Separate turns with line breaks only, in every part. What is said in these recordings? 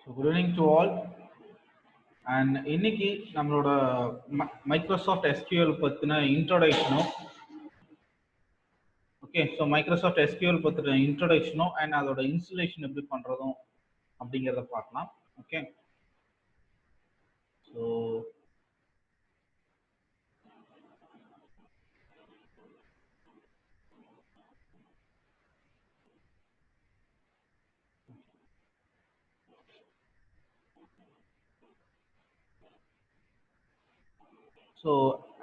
So good evening to all. And இன்னைக்கு நம்மளோட Microsoft SQL பத்தின இன்ட்ரோடக்ஷனும் ஓகே ஸோ மைக்ரோசாஃப்ட் எஸ்கியூஎல் பத்தின இன்ட்ரோடக்ஷனும் அண்ட் அதோட இன்ஸ்டலேஷன் எப்படி பண்றதும் அப்படிங்கிறத பார்க்கலாம். Okay so so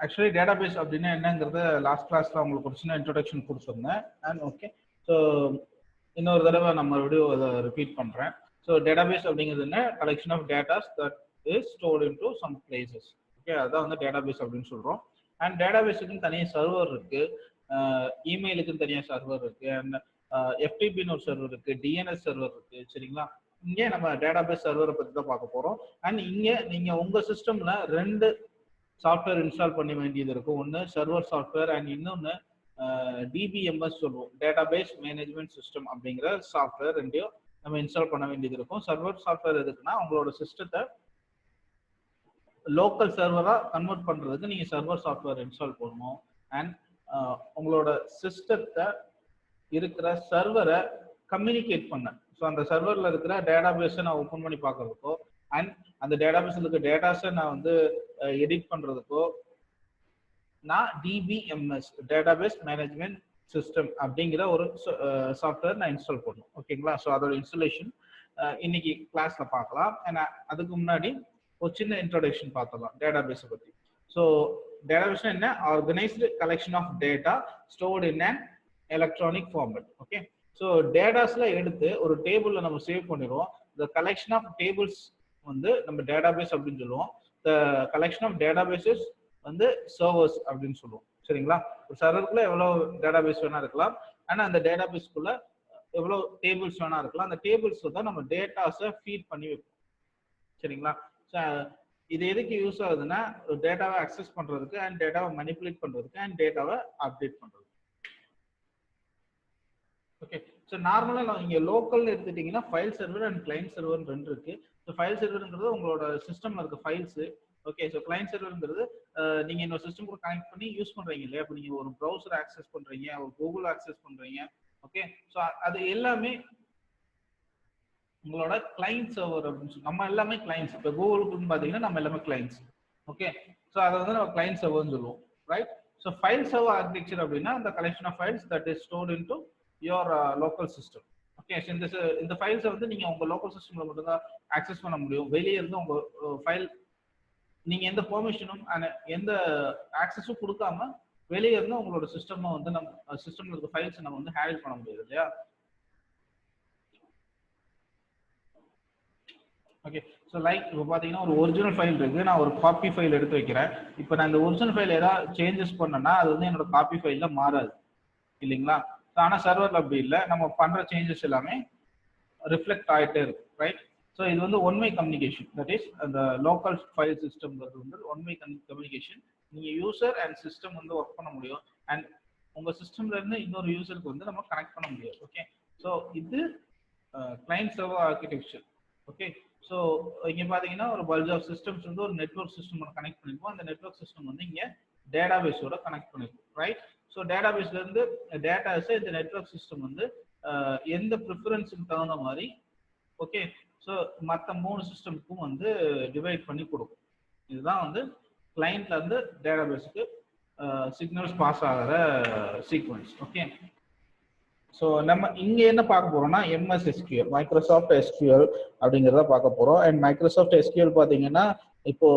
actually database அப்படின்னா என்னங்கிறத லாஸ்ட் கிளாஸ்ல உங்களுக்கு ஒரு சின்ன இன்ட்ரோடக்ஷன் கொடுத்துருந்தேன். அண்ட் ஓகே ஸோ இன்னொரு தடவை நம்ம மறுபடியும் அதை ரிப்பீட் பண்ணுறேன். ஸோ டேட்டாபேஸ் அப்படிங்கிறது என்ன? Collection of datas that is stored in to some places. Okay அதான் வந்து டேட்டாபேஸ் அப்படின்னு சொல்கிறோம். அண்ட் டேட்டாபேஸுக்குன்னு தனியாக சர்வர் இருக்கு, இமெயிலுக்குன்னு தனியாக சர்வர் இருக்கு, அண்ட் எஃப்டிபின்னு ஒரு சர்வர் இருக்கு, டிஎன்எஸ் சர்வர் இருக்கு. சரிங்களா? இங்கே நம்ம டேட்டாபேஸ் சர்வரை பற்றி தான் பார்க்க போகிறோம். அண்ட் இங்கே நீங்கள் உங்கள் சிஸ்டமில் ரெண்டு சாஃப்ட்வேர் இன்ஸ்டால் பண்ண வேண்டியது இருக்கும். ஒன்று சர்வர் சாஃப்ட்வேர் அண்ட் இன்னொன்று டிபிஎம்எஸ் சொல்லுவோம், டேட்டாபேஸ் மேனேஜ்மெண்ட் சிஸ்டம் அப்படிங்கிற சாஃப்ட்வேர் ரெண்டையும் நம்ம இன்ஸ்டால் பண்ண வேண்டியது இருக்கும். சர்வர் சாஃப்ட்வேர் எதுக்குன்னா உங்களோட சிஸ்டத்தை லோக்கல் சர்வராக கன்வெர்ட் பண்ணுறதுக்கு நீங்கள் சர்வர் சாஃப்ட்வேர் இன்ஸ்டால் பண்ணணும். அண்ட் உங்களோட சிஸ்டத்தை இருக்கிற சர்வரை கம்யூனிகேட் பண்ண, ஸோ அந்த சர்வரில் இருக்கிற டேட்டாபேஸை நான் ஓப்பன் பண்ணி பார்க்கறதுக்கோ அண்ட் அந்த டேட்டாபேஸில் இருக்க டேட்டாஸை நான் வந்து எடிட் பண்ணுறதுக்கோ நான் டிபிஎம்எஸ் டேட்டாபேஸ் மேனேஜ்மெண்ட் சிஸ்டம் அப்படிங்கிற ஒரு சாஃப்ட்வேர் நான் இன்ஸ்டால் பண்ணணும். ஓகேங்களா? ஸோ அதோட இன்ஸ்டாலேஷன் இன்னைக்கு கிளாஸ்ல பார்க்கலாம். அண்ட் அதுக்கு முன்னாடி ஒரு சின்ன இன்ட்ரோடக்ஷன் பார்த்துக்கலாம் டேட்டாபேஸை பற்றி. ஸோ டேட்டாபேஸ் என்ன? Organised collection of data stored in an electronic format. Okay so டேட்டாஸ்ல எடுத்து ஒரு டேபிளில் நம்ம சேவ் பண்ணிடுவோம். இந்த கலெக்ஷன் ஆஃப் டேபிள்ஸ் வந்து நம்ம டேட்டாபேஸ் அப்படின்னு சொல்லுவோம். த கலெக்ஷன் ஆஃப் டேட்டாபேஸஸ் வந்து சர்வர்ஸ் அப்படின்னு சொல்லுவோம். சரிங்களா? ஒரு சர்வருக்குள்ள எவ்வளோ டேட்டாபேஸ் வேணா இருக்கலாம், ஆனால் அந்த டேட்டாபேஸ்க்குள்ள எவ்வளோ டேபிள்ஸ் வேணா இருக்கலாம். அந்த டேபிள்ஸ் தான் நம்ம டேட்டாஸை ஃபீட் பண்ணி வைப்போம். சரிங்களா? இது எதுக்கு யூஸ் ஆகுதுன்னா டேட்டாவை அக்சஸ் பண்றதுக்கு அண்ட் டேட்டாவை மனிப்புலேட் பண்றதுக்கு அண்ட் டேட்டாவை அப்டேட் பண்றதுக்கு. ஓகே ஸோ நார்மலாக நான் இங்கே லோக்கல்னு எடுத்துட்டீங்கன்னா file server and client server ரெண்டு இருக்கு. ஸோ ஃபைல் சர்வருங்கிறது உங்களோட சிஸ்டம்ல இருக்க ஃபைல்ஸு. ஓகே ஸோ கிளைண்ட் சர்வருங்கிறது நீங்கள் இன்னொரு சிஸ்டம் கூட கனெக்ட் பண்ணி யூஸ் பண்ணுறீங்க இல்லையா? இப்போ நீங்கள் ஒரு ப்ரௌசர் ஆக்சஸ் பண்ணுறீங்க, ஒரு கூகுள் ஆக்சஸ் பண்ணுறீங்க. ஓகே ஸோ அது எல்லாமே உங்களோட கிளைண்ட் சர்வர் அப்படின்னு சொல்லி நம்ம எல்லாமே கிளைண்ட்ஸ். இப்போ கூகுளுக்குன்னு பார்த்தீங்கன்னா நம்ம எல்லாமே கிளைண்ட்ஸ். ஓகே ஸோ அதை வந்து நம்ம கிளைண்ட் சர்வர்னு சொல்லுவோம், right? So file server architecture அப்படின்னா இந்த collection of files that is stored in to your local system. Okay இந்த ஃபைல்ஸை வந்து நீங்கள் உங்கள் லோக்கல் சிஸ்டமில் மட்டும்தான் ஆக்சஸ் பண்ண முடியும். வெளியே இருந்து உங்கள் ஃபைல் நீங்கள் எந்த பெர்மிஷனும் எந்த ஆக்சஸும் கொடுக்காம வெளியே இருந்து உங்களோட சிஸ்டமை வந்து நம்ம சிஸ்டம்ல இருக்க ஃபைல்ஸை நம்ம வந்து ஹேண்டில் பண்ண முடியாது இல்லையா? ஓகே ஸோ லைக் இப்போ பார்த்தீங்கன்னா ஒரு ஒரிஜினல் ஃபைல் இருக்குது, நான் ஒரு காப்பி ஃபைல் எடுத்து வைக்கிறேன். இப்போ நான் இந்த ஒரிஜினல் ஃபைல் ஏதாவது சேஞ்சஸ் பண்ணேன்னா அது வந்து என்னோட காப்பி ஃபைலில் மாறாது இல்லைங்களா? ஆனால் சர்வரில் அப்படி இல்லை, நம்ம பண்ணுற சேஞ்சஸ் எல்லாமே ரிஃப்ளெக்ட் ஆகிட்டே இருக்கும், ரைட்? ஸோ இது வந்து ஒன்வே கம்யூனிகேஷன். தட் இஸ் அந்த லோக்கல் ஃபைல் சிஸ்டம்ங்கிறது வந்து ஒன்வே கம்யூனிகேஷன். நீங்கள் யூசர் அண்ட் சிஸ்டம் வந்து ஒர்க் பண்ண முடியும் அண்ட் உங்கள் சிஸ்டம்ல இருந்து இன்னொரு யூசருக்கு வந்து நம்ம கனெக்ட் பண்ண முடியாது. ஓகே ஸோ இது client server architecture. Okay so இங்கே பார்த்தீங்கன்னா ஒரு பல்ஜ் ஆஃப் சிஸ்டம்ஸ் வந்து ஒரு நெட்வொர்க் சிஸ்டமோட கனெக்ட் பண்ணிருப்போம். அந்த நெட்வொர்க் சிஸ்டம் வந்து இங்கே டேட்டாபேஸோட கனெக்ட் பண்ணிருப்போம், ரைட்? ஸோ டேட்டாபேஸ்ல இருந்து டேட்டாஸை இந்த நெட்வொர்க் சிஸ்டம் வந்து எந்த ப்ரிஃபரன்ஸுக்கு தகுந்த மாதிரி ஓகே ஸோ மற்ற 3 சிஸ்டமுக்கும் வந்து டிவைட் பண்ணி கொடுக்கும். இதுதான் வந்து கிளைண்ட்ல இருந்து டேட்டாபேஸுக்கு சிக்னல்ஸ் பாஸ் ஆகிற சீக்வன்ஸ். ஓகே ஸோ நம்ம இங்கே என்ன பார்க்க போறோம்னா எம்எஸ் எஸ்கியூஎல், மைக்ரோசாஃப்ட் எஸ்கியூஎல் அப்படிங்கிறத பார்க்க போறோம். அண்ட் மைக்ரோசாஃப்ட் எஸ்கியூஎல் பார்த்தீங்கன்னா இப்போ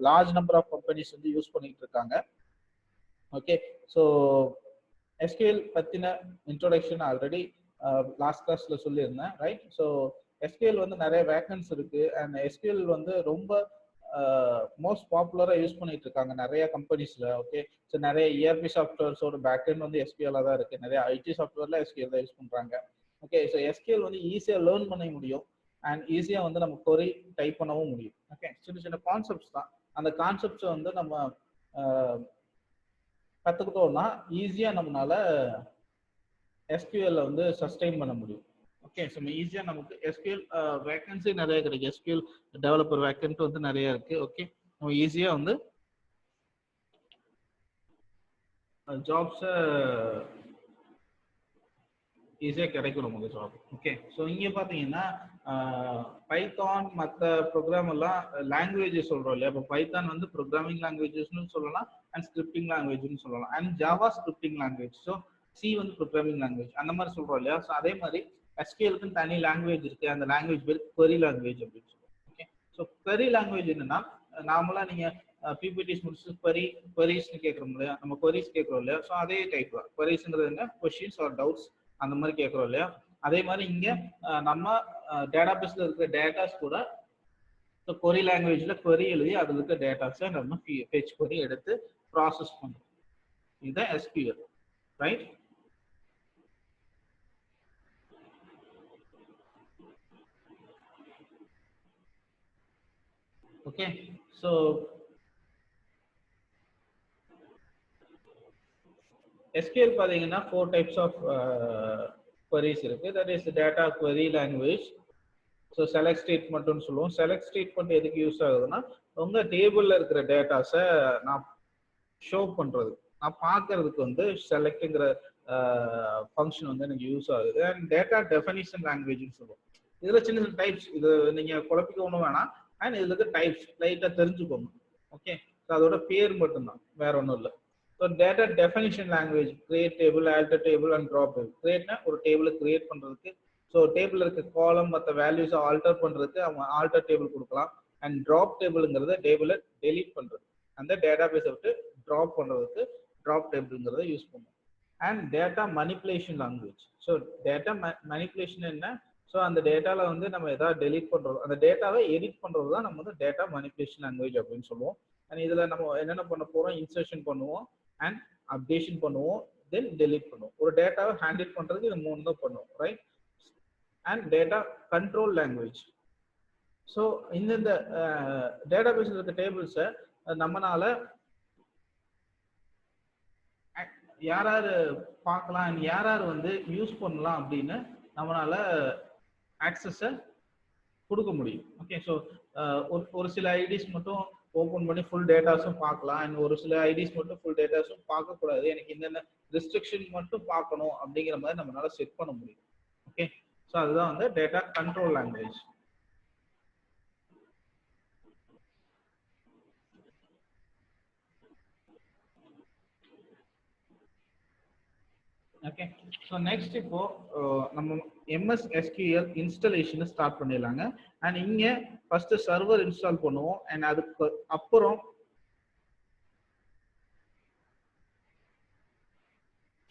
லார்ஜ் நம்பர் ஆஃப் கம்பெனிஸ் வந்து யூஸ் பண்ணிட்டு இருக்காங்க. ஓகே ஸோ எஸ்கியூஎல் பற்றின இன்ட்ரோடக்ஷன் ஆல்ரெடி லாஸ்ட் கிளாஸ்ல சொல்லியிருந்தேன், ரைட்? ஸோ எஸ்கியூஎல் வந்து நிறைய வேக்கன்ஸ் இருக்கு அண்ட் எஸ்கியூஎல் வந்து ரொம்ப மோஸ்ட் பாப்புலராக யூஸ் பண்ணிட்டு இருக்காங்க நிறைய கம்பெனிஸ்ல. ஓகே ஸோ நிறைய இஆர்பி சாஃப்ட்வேர்ஸோட பேக்எண்ட் வந்து எஸ்கியூஎல் தான் இருக்கு. நிறைய ஐடி சாஃப்ட்வேர்ல எஸ்கியூஎல் தான் யூஸ் பண்றாங்க. ஓகே ஸோ எஸ்கியூஎல் வந்து ஈஸியாக லேர்ன் பண்ண முடியும் அண்ட் ஈஸியாக வந்து நம்ம கொரி டைப் பண்ணவும் முடியும். ஓகே சின்ன சின்ன கான்செப்ட்ஸ் தான். அந்த கான்செப்ட்ஸை வந்து நம்ம கற்றுக்கிட்டோம்னா ஈஸியாக நம்மளால எஸ்கியூஎல்ல வந்து சஸ்டெயின் பண்ண முடியும். ஓகே. ஸோ ஈஸியாக நமக்கு எஸ்கியூஎல் வேகன்சி நிறைய கிடைக்கும். எஸ்கியூஎல் டெவலப்பர் வேக்கன்ட் வந்து நிறைய இருக்கு. ஓகே, நம்ம ஈஸியாக வந்து ஜாப்ஸை ஈஸியாக கிடைக்கும் நமக்கு ஜாப். ஓகே, ஸோ இங்கே பார்த்தீங்கன்னா பைத்தான் மற்ற ப்ரோக்ராம் எல்லாம் லாங்குவேஜஸ் சொல்கிறோம் இல்லையா. இப்போ பைத்தான் வந்து ப்ரோக்ராமிங் லாங்குவேஜஸ்னு சொல்லலாம், அண்ட் ஸ்கிரிப்டிங் லாங்குவேஜ்னு சொல்லலாம், and Java scripting language. So C வந்து ப்ரோக்ராமிங் லாங்குவேஜ் அந்த மாதிரி சொல்கிறோம் இல்லையா. ஸோ அதே மாதிரி எஸ்கியூஎல்க்குன்னு தனி லாங்குவேஜ் இருக்கு. அந்த லாங்குவேஜ் பேர் query லாங்குவேஜ் அப்படின்னு சொல்லுவோம். ஓகே, ஸோ query லாங்குவேஜ் என்னன்னா, நார்மலாக நீங்கள் பிபிடிஸ் முடிச்சு queries கேட்குறோம் இல்லையா, நம்ம queries கேட்குறோம் இல்லையா. ஸோ அதே டைப் தான். queriesங்கிறது என்ன, கொஸ்டின்ஸ் ஆர் டவுட்ஸ் அந்த மாதிரி கேட்குறோம் இல்லையா. அதே மாதிரி இங்க நம்ம டேட்டாபேஸ்ல இருக்கிற டேட்டாஸ் கூட query லாங்குவேஜ்ல query எழுதி அதுல இருக்க டேட்டாஸை நம்ம fetch query எடுத்து ப்ராசஸ் பண்றோம். இதுதான் SQL, right? Okay, so SQL பார்த்தீங்கன்னா 4 டைப்ஸ் ஆஃப் queries இருக்கு. That is data query language. So select ஸ்டேட்மெண்ட்னு சொல்லுவோம். செலக்ட் ஸ்டேட்மெண்ட் எதுக்கு யூஸ் ஆகுதுன்னா, உங்க டேபிள்ல இருக்கிற டேட்டாஸை நான் ஷோ பண்றது, நான் பார்க்கறதுக்கு வந்து செலக்ட்ங்கிற ஃபங்க்ஷன் வந்து எனக்கு யூஸ் ஆகுது. அண்ட் டேட்டா டெஃபினிஷன் லாங்குவேஜ்னு சொல்லுவோம். இதுல சின்ன சின்ன டைப்ஸ், இது நீங்க குழப்பிக்க ஒன்றும் வேணாம். அண்ட் இதுல இருக்க டைப்ஸ் லைட்டா தெரிஞ்சுக்கோங்க. ஓகே, அதோட பேர் மட்டும்தான், வேற ஒன்றும் இல்லை. So data definition language create table, alter table and drop table. கிரியேட்னா ஒரு டேபிளை கிரியேட் பண்றதுக்கு, ஸோ டேபிள் இருக்க காலம் மற்ற வேல்யூஸை ஆல்டர் பண்றதுக்கு அவங்க ஆல்டர் டேபிள் கொடுக்கலாம். அண்ட் ட்ராப் டேபிள்ங்கிறத டேபிளை டெலீட் பண்றது, அந்த டேட்டா பேஸை விட்டு ட்ராப் பண்றதுக்கு ட்ராப் டேபிள்ங்கிறத யூஸ் பண்ணுவோம். And data manipulation language. So data manipulation என்ன, ஸோ அந்த டேட்டால வந்து நம்ம எதாவது டெலீட் பண்றோம், அந்த டேட்டாவை எடிட் பண்றது தான் நம்ம வந்து டேட்டா மனிப்புலேஷன் லாங்குவேஜ் அப்படின்னு சொல்லுவோம். அண்ட் இதுல நம்ம என்னென்ன பண்ண போறோம், இன்சர்ஷன் பண்ணுவோம், அண்ட் அப்டேஷன் பண்ணுவோம், தென் டெலீட் பண்ணுவோம். ஒரு டேட்டாவை ஹேண்டில் பண்றதுக்கு இது 3 தான் பண்ணுவோம், right? And data control language. So இந்த டேட்டா பேஸ்ல இருக்க டேபிள்ஸை நம்மளால யார் யார் பார்க்கலாம், யார் யார் வந்து யூஸ் பண்ணலாம் அப்படின்னு நம்மளால ஆக்சஸை கொடுக்க முடியும். ஓகே, ஸோ ஒரு சில ஐடிஸ் மட்டும் ஓப்பன் பண்ணி ஃபுல் டேட்டாஸும் பார்க்கலாம், அண்ட் ஒரு சில ஐடிஸ் மட்டும் ஃபுல் டேட்டாஸும் பார்க்கக்கூடாது, எனக்கு என்னென்ன ரெஸ்ட்ரிக்ஷன் மட்டும் பார்க்கணும் அப்படிங்கிற மாதிரி நம்மளால செட் பண்ண முடியும். ஓகே, ஸோ அதுதான் வந்து data control language. Okay, so next இப்போ நம்ம MS SQL இன்ஸ்டாலேஷன் ஸ்டார்ட் பண்ணிடலாங்க. அண்ட் இங்கே ஃபர்ஸ்ட் சர்வர் இன்ஸ்டால் பண்ணுவோம். அண்ட் அதுக்கு அப்புறம்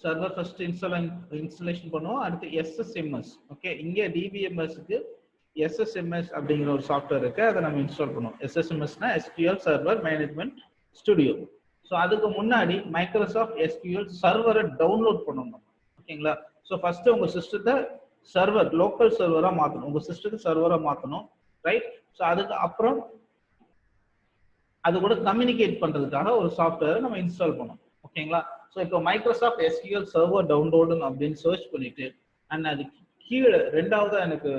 சர்வர் ஃபர்ஸ்ட் இன்ஸ்டாலேஷன் பண்ணுவோம். அடுத்து SSMS. ஓகே, இங்கே DBMSக்கு SSMS அப்படிங்கிற ஒரு சாஃப்ட்வேர் இருக்கு, அதை நம்ம இன்ஸ்டால் பண்ணுவோம். SSMSனா SQL server management studio. So அதுக்கு முன்னாடி மைக்ரோசாஃப்ட் SQL சர்வரை டவுன்லோட் பண்ணணும். ஓகேங்களா? ஸோ ஃபர்ஸ்ட் உங்க சிஸ்டத்தை சர்வர் லோக்கல் சர்வரா மாற்றணும், உங்க சிஸ்டத்தை சர்வரா மாற்றணும், ரைட்? ஸோ அதுக்கு அப்புறம் அது கூட கம்யூனிகேட் பண்றதுக்காக ஒரு சாஃப்ட்வேரை நம்ம இன்ஸ்டால் பண்ணோம். ஓகேங்களா? ஸோ இப்போ மைக்ரோசாஃப்ட் SQL சர்வர் டவுன்லோடு அப்படின்னு சர்ச் பண்ணிட்டு, அண்ட் அது கீழே ரெண்டாவது எனக்கு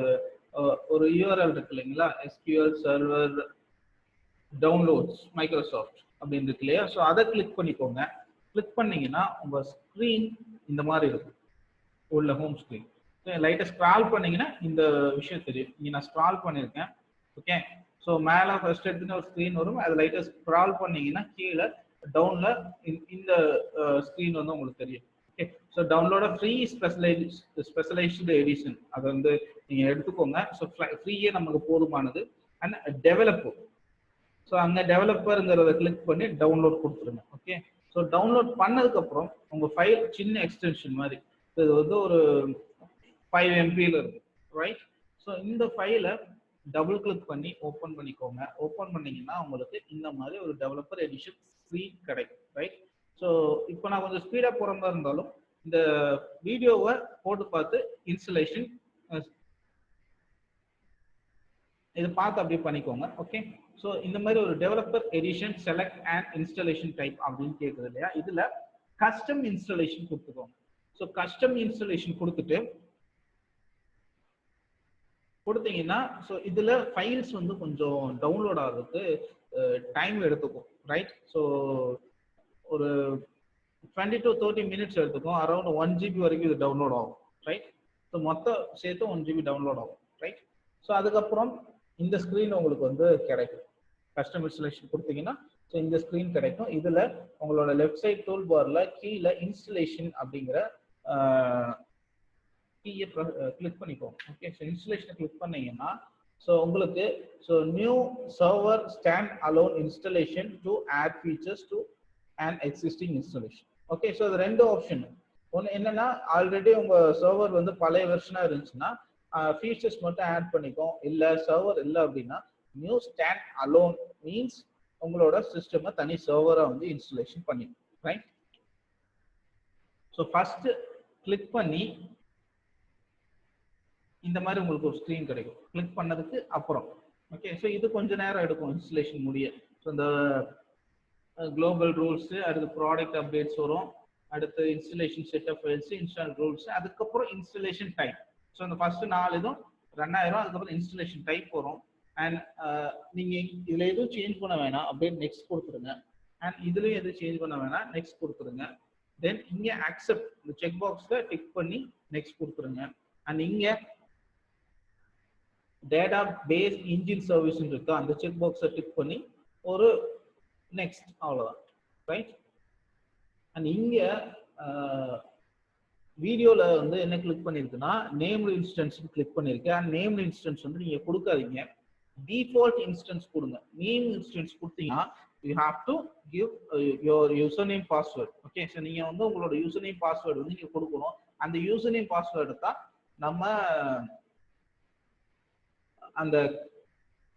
ஒரு URL இருக்கு இல்லைங்களா, SQL சர்வர் டவுன்லோட்ஸ் மைக்ரோசாஃப்ட் அப்படின்னு இருக்கு இல்லையா. ஸோ அதை கிளிக் பண்ணிக்கோங்க. கிளிக் பண்ணீங்கன்னா உங்க ஸ்க்ரீன் இந்த மாதிரி இருக்கும், உள்ள ஹோம் ஸ்க்ரீன். லைட்டா ஸ்க்ரால் பண்ணீங்கன்னா இந்த விஷயம் தெரியும். இங்க நான் ஸ்க்ரால் பண்ணியிருக்கேன். ஓகே, ஸோ மேலே ஃபர்ஸ்ட் எடுத்துன்னு ஒரு ஸ்க்ரீன் வரும், அது லைட்டா ஸ்க்ரால் பண்ணீங்கன்னா கீழே டவுன்ல இந்த ஸ்க்ரீன் வந்து உங்களுக்கு தெரியும். Okay, so டவுன்லோட free specialised edition அதை வந்து நீங்க எடுத்துக்கோங்க. ஸோ ஃப்ரீயே நமக்கு போதுமானது. அண்ட் டெவலப்பர், ஸோ அங்கே டெவலப்பருங்கிறத கிளிக் பண்ணி டவுன்லோட் கொடுத்துருங்க. ஓகே, ஸோ டவுன்லோட் பண்ணதுக்கு அப்புறம் உங்க ஃபைல் சின்ன எக்ஸ்டென்ஷன் மாதிரி, இது வந்து ஒரு 5 MBல இருக்கு, ரைட்? ஸோ இந்த ஃபைலை டபுள் கிளிக் பண்ணி ஓப்பன் பண்ணிக்கோங்க. ஓப்பன் பண்ணீங்கன்னா உங்களுக்கு இந்த மாதிரி ஒரு டெவலப்பர் எடிஷன் ஃப்ரீ கிடைக்கும், ரைட்? ஸோ இப்போ நான் கொஞ்சம் ஸ்பீடா போற மாதிரி இருந்தாலும் இந்த வீடியோவை போட்டு பார்த்து இன்ஸ்டலேஷன் இது பார்த்து அப்படியே பண்ணிக்கோங்க. ஓகே, ஸோ இந்த மாதிரி ஒரு developer edition select and installation type அப்படின்னு கேட்குது இல்லையா, இதுல கஸ்டம் இன்ஸ்டாலேஷன் கொடுத்துக்கோங்க. ஸோ கஸ்டம் இன்ஸ்டாலேஷன் கொடுத்துட்டு கொடுத்தீங்கன்னா ஸோ இதில் ஃபைல்ஸ் வந்து கொஞ்சம் டவுன்லோட் ஆகிறதுக்கு டைம் எடுத்துக்கும், ரைட்? ஸோ ஒரு 20 to 30 minutes எடுத்துக்கும். அரௌண்ட் 1 GB வரைக்கும் இது டவுன்லோட் ஆகும், ரைட்? ஸோ மொத்தம் சேர்த்து 1 GB டவுன்லோட் ஆகும், ரைட்? ஸோ அதுக்கப்புறம் இந்த ஸ்க்ரீன் உங்களுக்கு வந்து கிடைக்கும். கஸ்டம் இன்ஸ்டலேஷன் கொடுத்தீங்கன்னா ஸோ இந்த ஸ்க்ரீன் கிடைக்கும். இதில் உங்களோட லெஃப்ட் சைட் டூல் பாரில் கீழே இன்ஸ்டலேஷன் அப்படிங்கிற கீயை கிளிக் பண்ணிக்கோங்க. ஓகே, ஸோ இன்ஸ்டலேஷனை கிளிக் பண்ணீங்கன்னா ஸோ உங்களுக்கு so new server stand alone installation to add features to and existing installation. Okay, so அது ரெண்டு ஆப்ஷன். ஒன்று என்னன்னா, ஆல்ரெடி உங்கள் சர்வர் வந்து பழைய வெர்ஷனாக இருந்துச்சுன்னா ஃபீச்சர்ஸ் மட்டும் ஆட் பண்ணிக்கோம். இல்லை சர்வர் இல்லை அப்படின்னா நியூ ஸ்டாண்ட் அலோன் மீன்ஸ் உங்களோட சிஸ்டமை தனி சர்வராக வந்து இன்ஸ்டலேஷன் பண்ணிக்கணும், ரைட்? ஸோ ஃபர்ஸ்ட் கிளிக் பண்ணி இந்த மாதிரி உங்களுக்கு ஒரு ஸ்க்ரீன் கிடைக்கும். கிளிக் பண்ணதுக்கு அப்புறம் ஓகே, ஸோ இது கொஞ்சம் நேரம் எடுக்கும் இன்ஸ்டலேஷன் முடிய. ஸோ இந்த குளோபல் ரூல்ஸ், அடுத்து ப்ராடக்ட் அப்டேட்ஸ் வரும், அடுத்து installation setup files, install rules, அதுக்கப்புறம் இன்ஸ்டலேஷன் டைப். ஸோ இந்த ஃபர்ஸ்ட் 4 இதுவும் ரன் ஆயிரும். அதுக்கப்புறம் இன்ஸ்டலேஷன் டைப் வரும். அண்ட் நீங்க இதுல எதுவும் சேஞ்ச் பண்ண வேணாம், அப்படியே நெக்ஸ்ட் கொடுத்துருங்க. அண்ட் இதுலயும் எதுவும் சேஞ்ச் பண்ண வேணாம், நெக்ஸ்ட் கொடுத்துருங்க. தென் இங்க அக்செப்ட் இந்த செக் பாக்ஸ்ல டிக் பண்ணி நெக்ஸ்ட் கொடுத்துருங்க. அண்ட் இங்க டேட்டா பேஸ் இன்ஜின் சர்வீஸ் இருக்கு, அந்த செக் பாக்ஸை டிக் பண்ணி ஒரு நெக்ஸ்ட், அவ்வளவுதான், ரைட்? அண்ட் இங்க வீடியோல வந்து என்ன கிளிக் பண்ணிருக்குன்னா நேம்டு இன்ஸ்டன்ஸ் கிளிக் பண்ணிருக்கேன். அண்ட் நேம்டு இன்ஸ்டன்ஸ் வந்து நீங்க கொடுக்காதீங்க, டிஃபால்ட் இன்ஸ்டன்ஸ் கொடுங்க. நேம் இன்ஸ்டன்ஸ் கொடுத்தீங்கன்னா you have to give your username password. Okay, so நீங்க வந்து உங்களோட யூசர் பாஸ்வேர்டு வந்து நீங்க கொடுக்கணும். அந்த யூசர் பாஸ்வேர்டு தான் நம்ம அந்த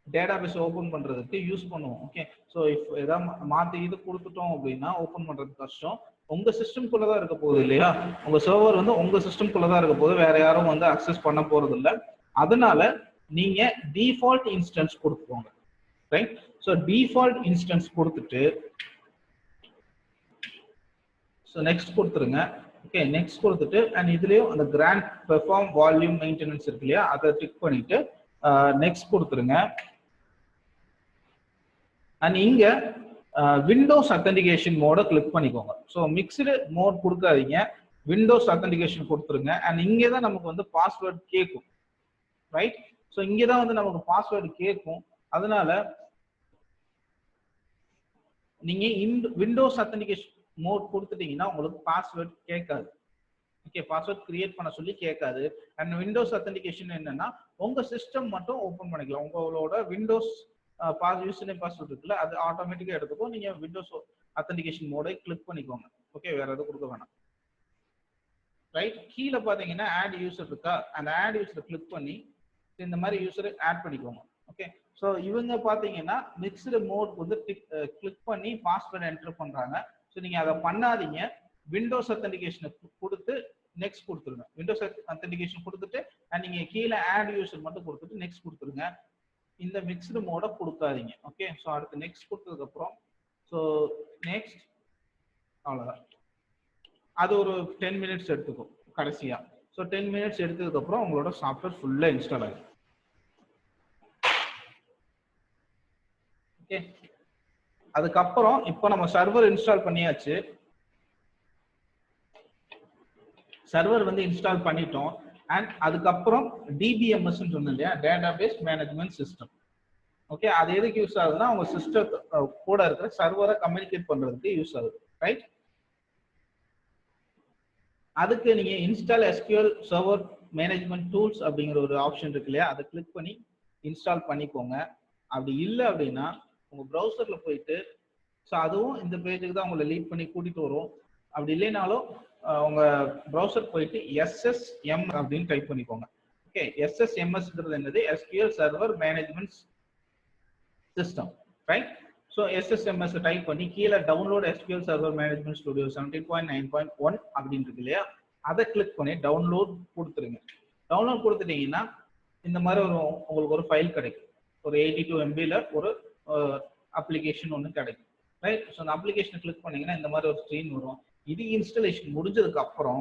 டேட்டாபேஸ் ஓபன் பண்றதுக்கு யூஸ் பண்ணுவோம். ஓகே, ஸோ இஃப் ஏதாவது மாற்றி இது கொடுத்துட்டோம் அப்படின்னா ஓபன் பண்றது கஷ்டம். உங்க சிஸ்டம்குள்ள தான் இருக்க போகுது இல்லையா, உங்க சர்வர் வந்து உங்க சிஸ்டம்குள்ள தான் இருக்க போகுது, வேற யாரும் வந்து அக்சஸ் பண்ண போறது இல்லை. அதனால நீங்க டிஃபால்ட் இன்ஸ்டன்ஸ் கொடுத்துக்கோங்க, ரைட்? ஸோ டிஃபால்ட் இன்ஸ்டன்ஸ் கொடுத்துட்டு ஸோ நெக்ஸ்ட் கொடுத்துருங்க. ஓகே, நெக்ஸ்ட் கொடுத்துட்டு அண்ட் இதுலயும் அந்த கிராண்ட் பெர்ஃபார்ம் வால்யூம் மெயின்டெனன்ஸ் இருக்கு இல்லையா, அதை டிக் பண்ணிட்டு நெக்ஸ்ட் கொடுத்துருங்க. அண்ட் இங்க விண்டோஸ் அத்தன்டிகேஷன் மோட கிளிக் பண்ணிக்கோங்க. ஸோ மிக்ஸ்டு மோட் கொடுக்காதீங்க, விண்டோஸ் அத்தன்டிகேஷன் கொடுத்துருங்க. அண்ட் இங்கே தான் நமக்கு வந்து பாஸ்வேர்டு கேட்கும், ரைட்? ஸோ இங்கே தான் வந்து நமக்கு பாஸ்வேர்டு கேட்கும். அதனால நீங்க விண்டோஸ் அத்தன்டிகேஷன் மோட் கொடுத்துட்டீங்கன்னா உங்களுக்கு பாஸ்வேர்டு கேட்காது. ஓகே, பாஸ்வேர்ட் கிரியேட் பண்ண சொல்லி கேட்காது. அண்ட் விண்டோஸ் அத்தன்டிகேஷன் என்னன்னா உங்க சிஸ்டம் மட்டும் ஓபன் பண்ணிக்கலாம். உங்களோட விண்டோஸ் யூசர் நேம் பாஸ்வேர்ட் இருக்குல்ல, அது ஆட்டோமேட்டிக்கா எடுத்துக்கும். நீங்க விண்டோஸ் அத்தன்டிகேஷன் மோடை கிளிக் பண்ணிக்கோங்க. ஓகே, வேற எதுவும் கொடுக்க வேணாம், ரைட்? கீழே பாத்தீங்கன்னா ஆட் யூசர் இருக்கா, அந்த ஆட் யூசரை கிளிக் பண்ணி இந்த மாதிரி யூசரை ஆட் பண்ணிக்கோங்க. ஓகே, ஸோ இவங்க பாத்தீங்கன்னா மிக்ஸ்டு மோட் வந்து கிளிக் பண்ணி பாஸ்வேர்டு என்டர் பண்றாங்க. ஸோ நீங்க அதை பண்ணாதீங்க. விண்டோஸ் அத்தன்டிகேஷனை கொடுத்து நெக்ஸ்ட் கொடுத்துருங்க. விண்டோஸ் அத்தன்டிகேஷன் கொடுத்துட்டு நீங்க கீழே ஆட் யூசர் மட்டும் கொடுத்துட்டு நெக்ஸ்ட் கொடுத்துருங்க. இந்த மிக்ஸ்டு மோட கொடுக்காதீங்க. ஓகே, ஸோ அடுத்து நெக்ஸ்ட் கொடுத்ததுக்கு அப்புறம் ஸோ நெக்ஸ்ட், அவ்வளோதான். அது ஒரு 10 minutes எடுத்துக்கும் கடைசியா. ஸோ 10 minutes எடுத்ததுக்கு அப்புறம் உங்களோட சாஃப்ட்வேர் ஃபுல்லா இன்ஸ்டால் ஆகும். ஓகே, அதுக்கப்புறம் இப்போ நம்ம சர்வர் இன்ஸ்டால் பண்ணியாச்சு. சர்வர் வந்து இன்ஸ்டால் பண்ணிட்டோம். அண்ட் அதுக்கப்புறம் டிபிஎம்எஸ் சொன்னோம் இல்லையா, டேட்டாபேஸ் மேனேஜ்மெண்ட் சிஸ்டம். ஓகே, அது எதுக்கு யூஸ் ஆகுதுன்னா உங்க சிஸ்டம் கூட இருக்கிற சர்வரை கம்யூனிகேட் பண்றதுக்கு யூஸ் ஆகுது, ரைட்? அதுக்கு நீங்க install SQL server management tools அப்படிங்கிற ஒரு ஆப்ஷன் இருக்கு இல்லையா, அதை கிளிக் பண்ணி இன்ஸ்டால் பண்ணிக்கோங்க. அப்படி இல்லை அப்படின்னா உங்க ப்ரௌசர்ல போயிட்டு, ஸோ அதுவும் இந்த பேஜுக்கு தான் உங்களை லீட் பண்ணி கூட்டிட்டு வரும். அப்படி இல்லைனாலும் உங்க ப்ரௌசர் போயிட்டு SSM அப்படின்னு டைப் பண்ணிக்கோங்க. ஓகே, SSMSங்கிறது என்னது? SQL server management system, right? So SSMS type பண்ணி கீழே download SQL server management studio 17.9.1 அப்படின்னு இருக்கு இல்லையா, அதை கிளிக் பண்ணி டவுன்லோட் கொடுத்துருங்க. டவுன்லோட் கொடுத்துட்டீங்கன்னா இந்த மாதிரி உங்களுக்கு ஒரு ஃபைல் கிடைக்கும். ஒரு 82 MB ஒரு அப்ளிகேஷன் ஒன்று கிடைக்கும், ரைட்? ஸோ அந்த அப்ளிகேஷனை கிளிக் பண்ணீங்கன்னா இந்த மாதிரி ஒரு ஸ்க்ரீன் வரும். இது இன்ஸ்டாலேஷன் முடிஞ்சதுக்கு அப்புறம்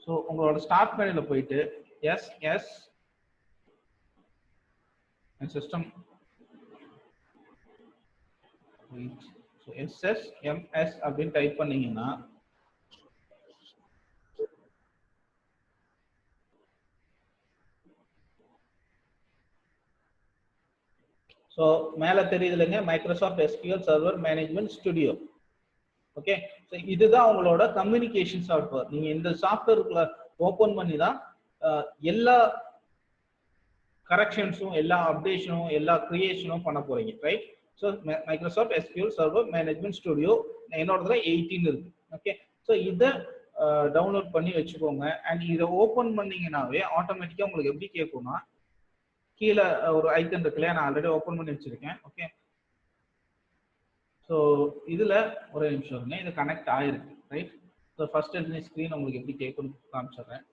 ஸோ உங்களோட ஸ்டார்ட் மெனுல போயிட்டு SS and system. So SSMS அப்படின்னு டைப் பண்ணீங்கன்னா ஸோ மேலே தெரியுதுலங்க Microsoft SQL server management studio. Okay, so இதுதான் உங்களோட கம்யூனிகேஷன் சாஃப்ட்வேர். நீங்க இந்த சாஃப்ட்வேருக்குள்ள ஓபன் பண்ணி தான் எல்லா கரெக்ஷன்ஸும் எல்லா அப்டேஷனும் எல்லா கிரியேஷனும் பண்ண போறீங்க, right? So Microsoft SQL server management studio என்னோடதுல 18 இருக்கு. ஓகே, ஸோ இதை டவுன்லோட் பண்ணி வச்சுக்கோங்க. அண்ட் இதை ஓப்பன் பண்ணீங்கன்னாவே ஆட்டோமேட்டிக்கா உங்களுக்கு எப்படி கேட்கும்னா கீழே ஒரு ஐக்கன் இருக்கு இல்லையா, நான் ஆல்ரெடி ஓப்பன் பண்ணி வச்சிருக்கேன். ஓகே, ஸோ இதுல ஒரு நிமிஷம் இருங்க, இது கனெக்ட் ஆயிருக்கு, ரைட்? ஸோ ஃபர்ஸ்ட் எடுத்து ஸ்க்ரீன் உங்களுக்கு எப்படி கேட்கும்னு காமிச்சிடுறேன்.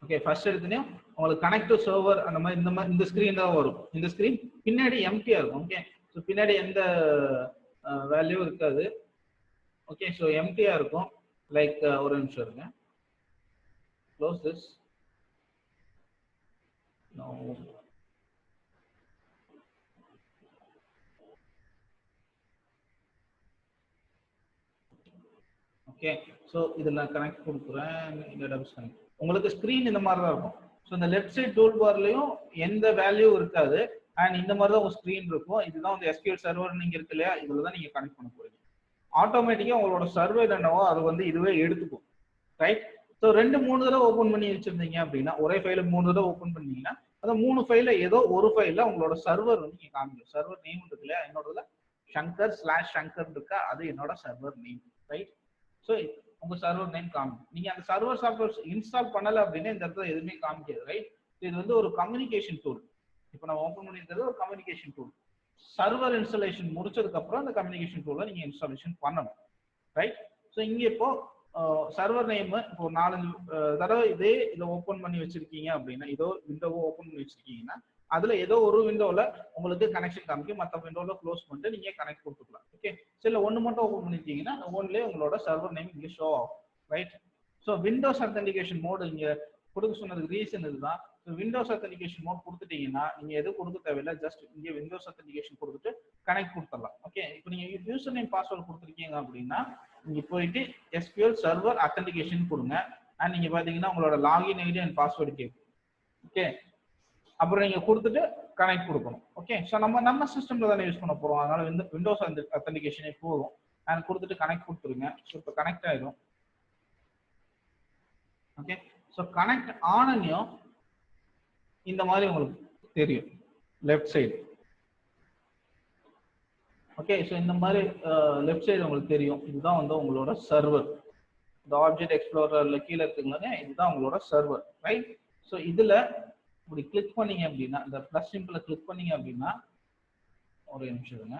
ஓகே, ஃபர்ஸ்ட் எடுத்தோம் உங்களுக்கு கனெக்ட் டு சர்வர் அந்த மாதிரி இந்த ஸ்கிரீன் தான் வரும். இந்த ஸ்கிரீன் பின்னாடி எம்டியா இருக்கும். ஓகே, ஸோ பின்னாடி எந்த வேல்யூ இருக்காது. ஓகே, ஸோ எம்டியா இருக்கும். லைக் ஒரு நிமிஷம் இருங்க, க்ளோஸ் திஸ். ஓகே, ஸோ இதில் கனெக்ட் கொடுக்குறேன். டேட்டாபேஸ் கனெக்ட் உங்களுக்கு ஸ்க்ரீன் இந்த மாதிரி தான் இருக்கும். ஸோ இந்த லெஃப்ட் சைட் டூல் பார்லையும் எந்த வேல்யூ இருக்காது. அண்ட் இந்த மாதிரி தான் உங்க ஸ்க்ரீன் இருக்கும். இதுதான் வந்து எஸ்கியூஎல் சர்வர் நீங்க இருக்கு இல்லையா, இதில் தான் நீங்க கனெக்ட் பண்ண போறீங்க. ஆட்டோமேட்டிக்கா உங்களோட சர்வர் என்னவோ அது வந்து இதுவே எடுத்துக்கும், ரைட்? ஸோ 2-3 தடவை ஓப்பன் பண்ணி வச்சிருந்தீங்க அப்படின்னா, ஒரே ஃபைல 3 தடவை ஓப்பன் பண்ணீங்கன்னா அந்த 3 ஃபைல ஏதோ ஒரு ஃபைல உங்களோட சர்வர் வந்து நீங்க காமிக்கும். சர்வர் நேம் இருக்கு இல்லையா, என்னோடதுல ஷங்கர்/சங்கர் இருக்கா, அது என்னோட சர்வர் நேம், ரைட்? ஸோ உங்க சர்வர் நேம் காமிக்கும். நீங்க அந்த சர்வர் சாஃப்ட்வேர் இன்ஸ்டால் பண்ணல அப்படின்னா இந்த இடத்துல எதுவுமே காமிக்காது, ரைட்? இது வந்து ஒரு கம்யூனிகேஷன் டூல். இப்போ நம்ம ஓப்பன் பண்ணிருக்கிறது ஒரு கம்யூனிகேஷன் டூல். சர்வர் இன்ஸ்டாலேஷன் முடிச்சதுக்கு அப்புறம் அந்த கம்யூனிகேஷன் டூலை நீங்க இன்ஸ்டாலேஷன் பண்ணணும், ரைட்? ஸோ இங்க இப்போ சர்வர் நேம் இப்போ 4 தடவை இதே இதை ஓப்பன் பண்ணி வச்சிருக்கீங்க அப்படின்னா, ஏதோ விண்டோவை ஓப்பன் பண்ணி வச்சிருக்கீங்கன்னா அதுல ஏதோ ஒரு விண்டோல உங்களுக்கு கனெக்ஷன் காமிக்கும், மற்ற விண்டோல க்ளோஸ் பண்ணிட்டு நீங்க கனெக்ட் கொடுத்துக்கலாம். ஓகே, சில ஒன்று மட்டும் ஓப்பன் பண்ணிருக்கீங்கன்னா ஒன்லயே உங்களோட சர்வர் நேம் இங்க ஷோ ஆகும், right? So Windows authentication mode இங்க கொடுக்க சொன்னதுக்கு ரீசன் இதுதான். ஸோ விண்டோஸ் அத்தன்டிகேஷன் மோட் கொடுத்துட்டீங்கன்னா நீங்க எதுவும் கொடுக்க தேவையில்லை, ஜஸ்ட் இங்கே விண்டோஸ் அத்தன்டிகேஷன் கொடுத்துட்டு கனெக்ட் கொடுத்துடலாம். ஓகே, இப்போ நீங்க யூசர் நேம் பாஸ்வேர்டு கொடுத்துருக்கீங்க அப்படின்னா நீங்க போயிட்டு எஸ்கியூஎல் சர்வர் அத்தன்டிகேஷன் கொடுங்க. அண்ட் நீங்க பாத்தீங்கன்னா உங்களோட லாகின் ஐடி அண்ட் பாஸ்வேர்டு கேட்கும். ஓகே, அப்புறம் நீங்க கொடுத்துட்டு கனெக்ட் கொடுக்கணும். ஓகே, ஸோ நம்ம சிஸ்டம்ல தானே யூஸ் பண்ண போறோம், அதனால விண்டோஸ் அத்தன்டிகேஷனே போதும். அண்ட் கொடுத்துட்டு கனெக்ட் கொடுத்துருங்க. ஸோ இப்போ கனெக்ட் ஆயிடும். ஓகே, ஸோ கனெக்ட் ஆனனையும் இந்த மாதிரி உங்களுக்கு தெரியும் லெஃப்ட் சைடு. ஓகே, ஸோ இந்த மாதிரி லெஃப்ட் சைடு உங்களுக்கு தெரியும். இதுதான் வந்து உங்களோட சர்வர். இந்த ஆப்ஜெக்ட் எக்ஸ்ப்ளோரர்ல கீழே இருக்குங்களே, இதுதான் உங்களோட சர்வர், ரைட்? ஸோ இதுல இப்படி கிளிக் பண்ணீங்க அப்படின்னா, இந்த பிளஸ் சிம்பிளை கிளிக் பண்ணீங்க அப்படின்னா, ஒரு நிமிஷம் இருங்க,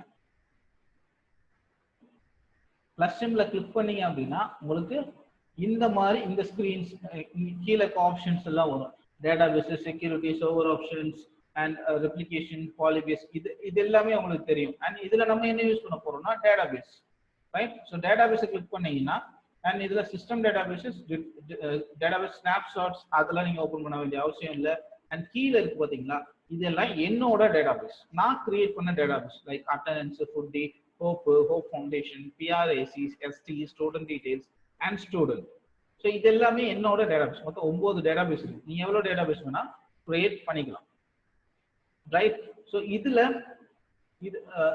பிளஸ் சிம்பிளை கிளிக் பண்ணீங்க அப்படின்னா உங்களுக்கு இந்த மாதிரி இந்த ஸ்கிரீன்ஸ் கீழே ஆப்ஷன்ஸ் எல்லாம் வரும். Database, security, server options and replication, PolyBase, இது எல்லாமே உங்களுக்கு தெரியும். அண்ட் இதுல நம்ம என்ன யூஸ் பண்ண போறோம்னா டேட்டாபேஸ், ரைட்? ஸோ டேட்டாபேஸை கிளிக் பண்ணீங்கன்னா அண்ட் இதுல சிஸ்டம் டேட்டாபேஸஸ், டேட்டாபேஸ் ஸ்னாப்ஷாட்ஸ் அதெல்லாம் நீங்க ஓப்பன் பண்ண வேண்டிய அவசியம் இல்லை. அண்ட் கீழே இருக்கு பாத்தீங்களா, இதெல்லாம் என்னோட டேட்டாபேஸ், நான் கிரியேட் பண்ண database. Like attendance, footy, hope foundation, பிஆர்ஐசிஸ், ST, student details and student. So இது எல்லாமே என்னோட டேட்டாபேஸ். மொத்தம் 9 டேட்டாபேஸ் இருக்கு. நீங்க எவ்வளவு டேட்டாபேஸ் வேணா கிரியேட் பண்ணிக்கலாம், ரைட்? ஸோ இதுல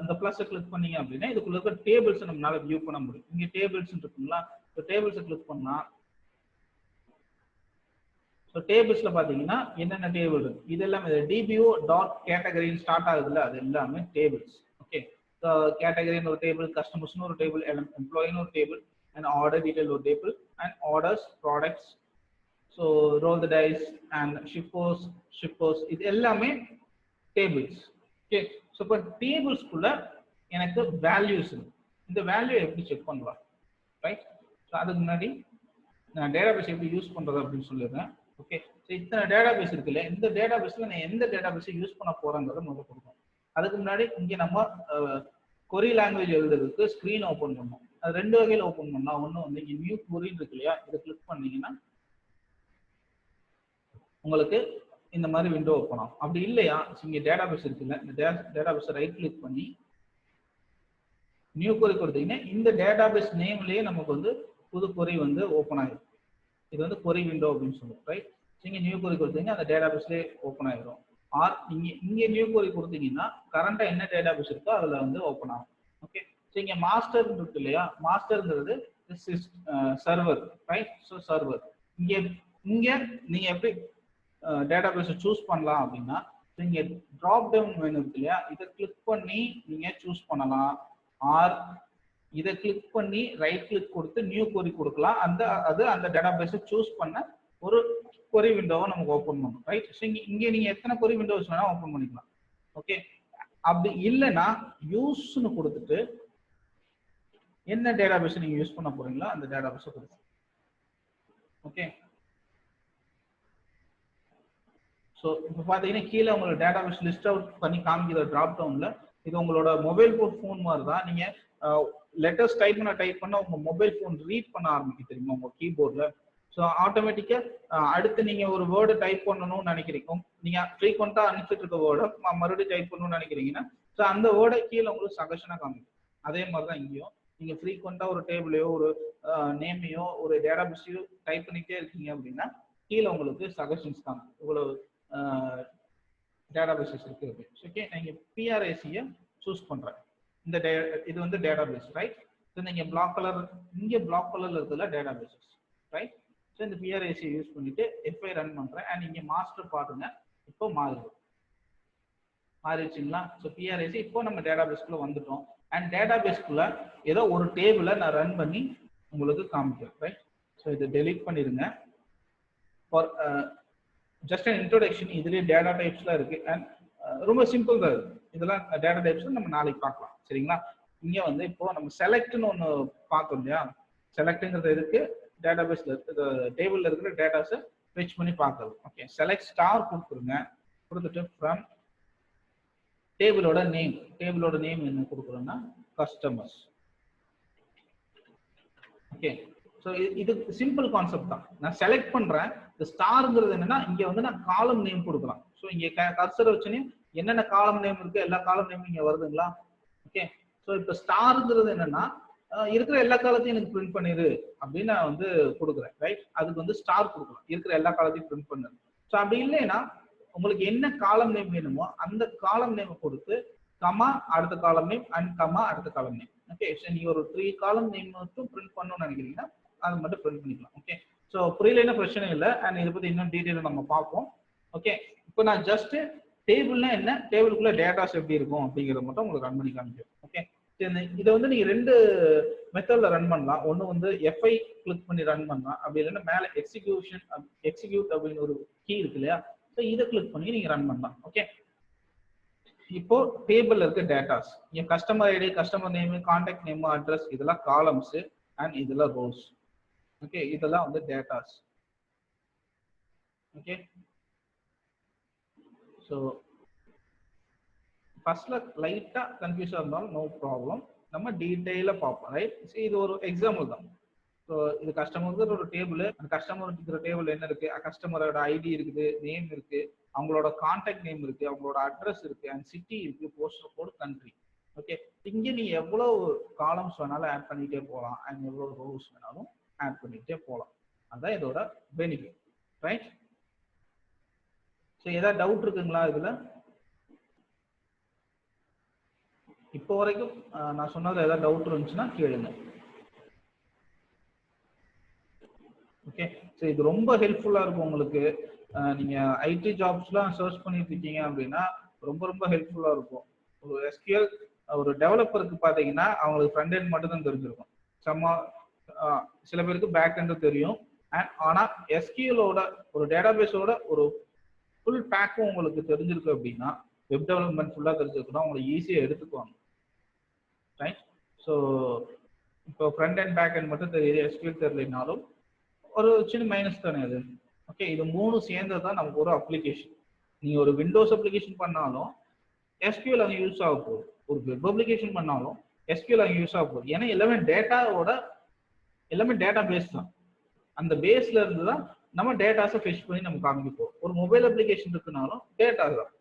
இந்த பிளஸ் கிளிக் பண்ணீங்க அப்படின்னா இதுக்குள்ள இருக்க டேபிள்ஸ் நம்மளால வியூ பண்ண முடியும். இங்க டேபிள்ஸ் இருக்குங்களா, ஸோ டேபிள்ஸை கிளிக் பண்ணா ஸோ டேபிள்ஸ்ல பாத்தீங்கன்னா என்னென்ன டேபிள் இருக்கு, இது எல்லாமே டிபிஓ டாட் கேட்டகரின்னு ஸ்டார்ட் ஆகுதுல்ல, அது எல்லாமே டேபிள்ஸ். ஓகே, ஸோ கேட்டகரின்னு ஒரு டேபிள், கஸ்டமர்ஸ்னு ஒரு டேபிள், எம்ப்ளாயின்னு ஒரு டேபிள், அண்ட் ஆர்டர் டீடைல் ஒரு table, and orders, products, so roll the dice and shippers, இது எல்லாமே டேபிள்ஸ். ஓகே, ஸோ இப்போ டேபிள்ஸ்குள்ள எனக்கு வேல்யூஸ் இருக்கு. இந்த வேல்யூ எப்படி செக் பண்ணலாம், ரைட்? ஸோ அதுக்கு முன்னாடி நான் டேட்டாபேஸ் எப்படி யூஸ் பண்றது அப்படின்னு சொல்லிடுறேன். ஓகே. ஸோ இத்தனை டேட்டாபேஸ் இருக்குல்ல, இந்த டேட்டாபேஸ்ல நான் எந்த டேட்டாபேஸை யூஸ் பண்ண போறேங்கிறத முதல்ல கொடுக்கும். அதுக்கு முன்னாடி இங்கே நம்ம கொரி லாங்குவேஜ் எழுதுறதுக்கு ஸ்க்ரீன் ஓப்பன் பண்ணோம். அது ரெண்டு வகையில் ஓப்பன் பண்ணலாம். ஒன்று வந்து இங்கே நியூ கொரின்னு இருக்கு இல்லையா, இதை கிளிக் பண்ணீங்கன்னா உங்களுக்கு இந்த மாதிரி விண்டோ ஓப்பன் ஆகும். அப்படி இல்லையா, இங்கே டேட்டாபேஸ் இருக்குல்ல, இந்த டேட்டாபேஸை ரைட் கிளிக் பண்ணி நியூ கொரி கொடுத்தீங்கன்னா இந்த டேட்டாபேஸ் நேம்லயே நமக்கு வந்து புது கொரி வந்து ஓப்பன் ஆகிடும். இது வந்து கொரி விண்டோ அப்படின்னு சொல்லுவோம், ரைட். நீங்க நியூ கொரி கொடுத்தீங்கன்னா அந்த டேட்டாபேஸ்லேயே ஓப்பன் ஆகிடும். ஆர் இங்கே நியூ கொரி கொடுத்தீங்கன்னா கரண்டா என்ன டேட்டாபேஸ் இருக்கோ அதில் வந்து ஓப்பன் ஆகும். ஓகே. ஸோ இங்கே மாஸ்டர் இருக்கு இல்லையா, மாஸ்டர்ங்கிறது சர்வர், ரைட். ஸோ சர்வர் இங்கே நீங்க எப்படி டேட்டாபேஸை சூஸ் பண்ணலாம் அப்படின்னா, நீங்க ட்ராப் டவுன் மெனு இருக்கு இல்லையா, இதை கிளிக் பண்ணி நீங்க சூஸ் பண்ணலாம். ஆர் இதை கிளிக் பண்ணி ரைட் கிளிக் கொடுத்து நியூ கொரி கொடுக்கலாம். அந்த டேட்டாபேஸை சூஸ் பண்ண ஒரு கொரி விண்டோவை நமக்கு ஓப்பன் பண்ணும், ரைட். ஸோ இங்கே நீங்க எத்தனை கொரி விண்டோஸ் வேணா ஓப்பன் பண்ணிக்கலாம். ஓகே. அப்படி இல்லைன்னா யூஸ்ன்னு கொடுத்துட்டு என்ன டேட்டாபேஸ் நீங்க யூஸ் பண்ண போறீங்களோ அந்த டேட்டாபேஸை கொடுக்கும். ஓகே. ஸோ இப்போ பார்த்தீங்கன்னா கீழே உங்களோட டேட்டாபேஸ் லிஸ்ட் அவுட் பண்ணி காமிக்கிற ட்ராப் டவுன்ல இது உங்களோட மொபைல் ஃபோன் மாதிரி தான். நீங்க லெட்டர்ஸ் டைப் பண்ண உங்க மொபைல் ஃபோன் ரீட் பண்ண ஆரம்பிக்கும் தெரியுமா உங்க கீபோர்ட்ல. ஸோ ஆட்டோமேட்டிக்கா அடுத்து நீங்க ஒரு வேர்டு டைப் பண்ணணும்னு நினைக்கிறீங்க, நீங்க ஃப்ரீக்வெண்டா அனுப்பிச்சிட்டு இருக்க வேர்டை மறுபடியும் டைப் பண்ணணும்னு நினைக்கிறீங்கன்னா ஸோ அந்த வேர்டை கீழே உங்களுக்கு சஜஷனா காமிக்கும். அதே மாதிரி தான் இங்கேயும் நீங்க ஃப்ரீக்வெண்டா ஒரு டேபிளையோ ஒரு நேமையோ ஒரு டேட்டாபேஸையோ டைப் பண்ணிட்டே இருக்கீங்க அப்படின்னா கீழே உங்களுக்கு சஜஷன்ஸ் காமிக்கும் இவ்வளவு டேட்டாபேஸஸ் இருக்கு. ஓகே. நீங்க பிஆர்ஏசியை சூஸ் பண்றேன். இது வந்து டேட்டாபேஸ், ரைட். நீங்க பிளாக் கலர்ல இருக்குல்ல டேட்டாபேஸஸ், ரைட். ஸோ இந்த பிஆர்ஏசியை யூஸ் பண்ணிட்டு எஃப்ஐ ரன் பண்றேன். அண்ட் இங்க மாஸ்டர் பாருங்க இப்போ மாறிடுச்சுங்களா. ஸோ பிஆர்ஏசி இப்போ நம்ம டேட்டாபேஸ்க்குள்ள வந்துட்டோம். அண்ட் டேட்டாபேஸ்க்குள்ள ஏதோ ஒரு டேபிளை நான் ரன் பண்ணி உங்களுக்கு காமிக்கிறேன், ரைட். ஸோ இதை டெலீட் பண்ணிடுங்க. ஃபார் ஜஸ்ட் அன் இன்ட்ரோடக்ஷன், இதுலேயே டேட்டா டைப்ஸ்லாம் இருக்கு. அண்ட் ரொம்ப சிம்பிள் தான் இருக்கு. இதெல்லாம் டேட்டா டைப்ஸ் நம்ம நாளைக்கு பார்க்கலாம், சரிங்களா. இங்க வந்து இப்போ நம்ம செலக்ட்னு ஒன்று பார்த்தோம் இல்லையா, செலக்ட்ங்கிறது இருக்கு டேட்டாபேஸ்ல இருக்கு, டேபிள்ல இருக்கிற டேட்டாஸை ஃபெச் பண்ணி பார்க்கறது. ஓகே. செலக்ட் ஸ்டார் கொடுத்துருங்க. கொடுத்துட்டு ஃப்ரம் டேபிளோட நேம் என்ன கொடுக்குறோம்னா கஸ்டமர்ஸ். ஓகே. ஸோ இது சிம்பிள் கான்செப்ட் தான். நான் செலக்ட் பண்றேன். இந்த ஸ்டார்ங்கிறது என்னன்னா இங்க வந்து நான் காலம் நேம் கொடுக்கலாம். ஸோ இங்க கர்சர் வச்சுன்னு என்னென்ன காலம் நேம் இருக்கு எல்லா காலம் நேமும் இங்க வருதுங்களா. ஓகே. ஸோ இப்போ ஸ்டார்ங்கிறது என்னன்னா இருக்கிற எல்லா காலத்தையும் எனக்கு பிரிண்ட் பண்ணிடு அப்படின்னு நான் வந்து கொடுக்குறேன், ரைட். அதுக்கு வந்து ஸ்டார் கொடுக்கலாம், இருக்கிற எல்லா காலத்தையும் பிரிண்ட் பண்ணுது. ஸோ அப்படி இல்லைன்னா உங்களுக்கு என்ன காலம் நேம் வேணுமோ அந்த காலம் நேம் கொடுத்து கமா அடுத்த காலம் நேம் அண்ட் கமா அடுத்த காலம் நேம். ஓகே. ஸோ நீங்க ஒரு 3 காலம் நேம் மட்டும் பிரிண்ட் பண்ணணும்னு நினைக்கிறீங்கன்னா அது மட்டும் பிரிண்ட் பண்ணிக்கலாம். ஓகே. ஸோ புரியலன்னா பிரச்சனை இல்லை. அண்ட் இதை பத்தி இன்னும் டீட்டெயில் நம்ம பார்ப்போம். ஓகே. இப்போ நான் ஜஸ்ட் டேபிள்னா என்ன, டேபிளுக்குள்ள டேட்டாஸ் எப்படி இருக்கும் அப்படிங்கிறத மட்டும் உங்களுக்கு ரன் பண்ணி காமிக்கும். ஓகே. இதை வந்து நீங்க 2 மெத்தட்ல ரன் பண்ணலாம். ஒன்று வந்து எஃப்ஐ கிளிக் பண்ணி ரன் பண்ணலாம், அப்படி இல்லைன்னா மேலே எக்ஸிக்யூட் அப்படின்னு ஒரு கீ இருக்கு இல்லையா, ஸோ இதை கிளிக் பண்ணி நீங்க ரன் பண்ணலாம். ஓகே. இப்போ டேபிள்ல இருக்க டேட்டாஸ் என் customer ID, customer name, contact name, address இதெல்லாம் காலம்ஸ் அண்ட் இதெல்லாம் ரோஸ். ஓகே. இதெல்லாம் வந்து டேட்டாஸ். ஓகே. ஸோ ஃபர்ஸ்ட்ல லைட்டா கன்ஃபியூஸா இருந்தாலும் நோ ப்ராப்ளம், நம்ம டீட்டெயிலாக பார்ப்போம், ரைட். இது ஒரு எக்ஸாம்பிள் தான். ஸோ இது கஸ்டமருக்கு ஒரு டேபிள், அந்த கஸ்டமருக்கு இருக்கிற டேபிள் என்ன இருக்கு, கஸ்டமரோட ஐடி இருக்குது, நேம் இருக்கு, அவங்களோட கான்டாக்ட் நேம் இருக்கு, அவங்களோட அட்ரஸ் இருக்கு, அண்ட் சிட்டி இருக்கு, போஸ்டல் கோட், கண்ட்ரி. ஓகே. இங்க நீ எவ்வளவு காலம்ஸ் வேணாலும் ஆட் பண்ணிட்டே போகலாம், அண்ட் எவ்வளவு ரோஸ் வேணாலும் ஆட் பண்ணிட்டே போகலாம். அதான் இதோட பெனிஃபிட், ரைட். ஸோ ஏதாவது டவுட் இருக்குங்களா இதுல? இப்போ வரைக்கும் நான் சொன்னது ஏதாவது டவுட் இருந்துச்சுன்னா கேளுங்க. ஓகே. ஸோ இது ரொம்ப ஹெல்ப்ஃபுல்லா இருக்கும் உங்களுக்கு. நீங்க ஐடி ஜாப்ஸ்லாம் சர்ச் பண்ணிட்டு இருக்கீங்க அப்படின்னா ரொம்ப ரொம்ப ஹெல்ப்ஃபுல்லா இருக்கும். ஒரு எஸ்கியூஎல் ஒரு டெவலப்பருக்கு பார்த்தீங்கன்னா அவங்களுக்கு ஃப்ரண்ட் எண்ட் மட்டும் தான் தெரிஞ்சிருக்கும், சில பேருக்கு பேக் எண்ட் தெரியும். ஆனால் எஸ்கியூஎலோட ஒரு டேட்டாபேஸோட ஒரு ஃபுல் பேக்கும் உங்களுக்கு தெரிஞ்சிருக்கு அப்படின்னா, வெப் டெவலப்மெண்ட் ஃபுல்லாக தெரிஞ்சிருக்குன்னா உங்களுக்கு ஈஸியாக எடுத்துக்குவாங்க, ரைட். ஸோ இப்போ ஃப்ரண்ட் அண்ட் பேக் எண்ட் மட்டும் தெரியுது, எஸ்கியூஎல் தெரியலனாலும் ஒரு சின்ன மைனஸ் தானே அது. ஓகே, இது மூணு சேர்ந்தது தான் நமக்கு ஒரு அப்ளிகேஷன். நீங்க ஒரு விண்டோஸ் அப்ளிகேஷன் பண்ணாலும் SQL அங்க யூஸ் ஆக போகுது, ஒரு வெப் அப்ளிகேஷன் பண்ணாலும் SQL அங்க யூஸ் ஆக போகுது. ஏன்னா எல்லாமே டேட்டா பேஸ் தான். அந்த பேஸ்ல இருந்து தான் நம்ம டேட்டாஸை ஃபெச் பண்ணி நம்ம காமிக்க போறோம். ஒரு மொபைல் அப்ளிகேஷன் இருக்குனாலும் டேட்டா தான்,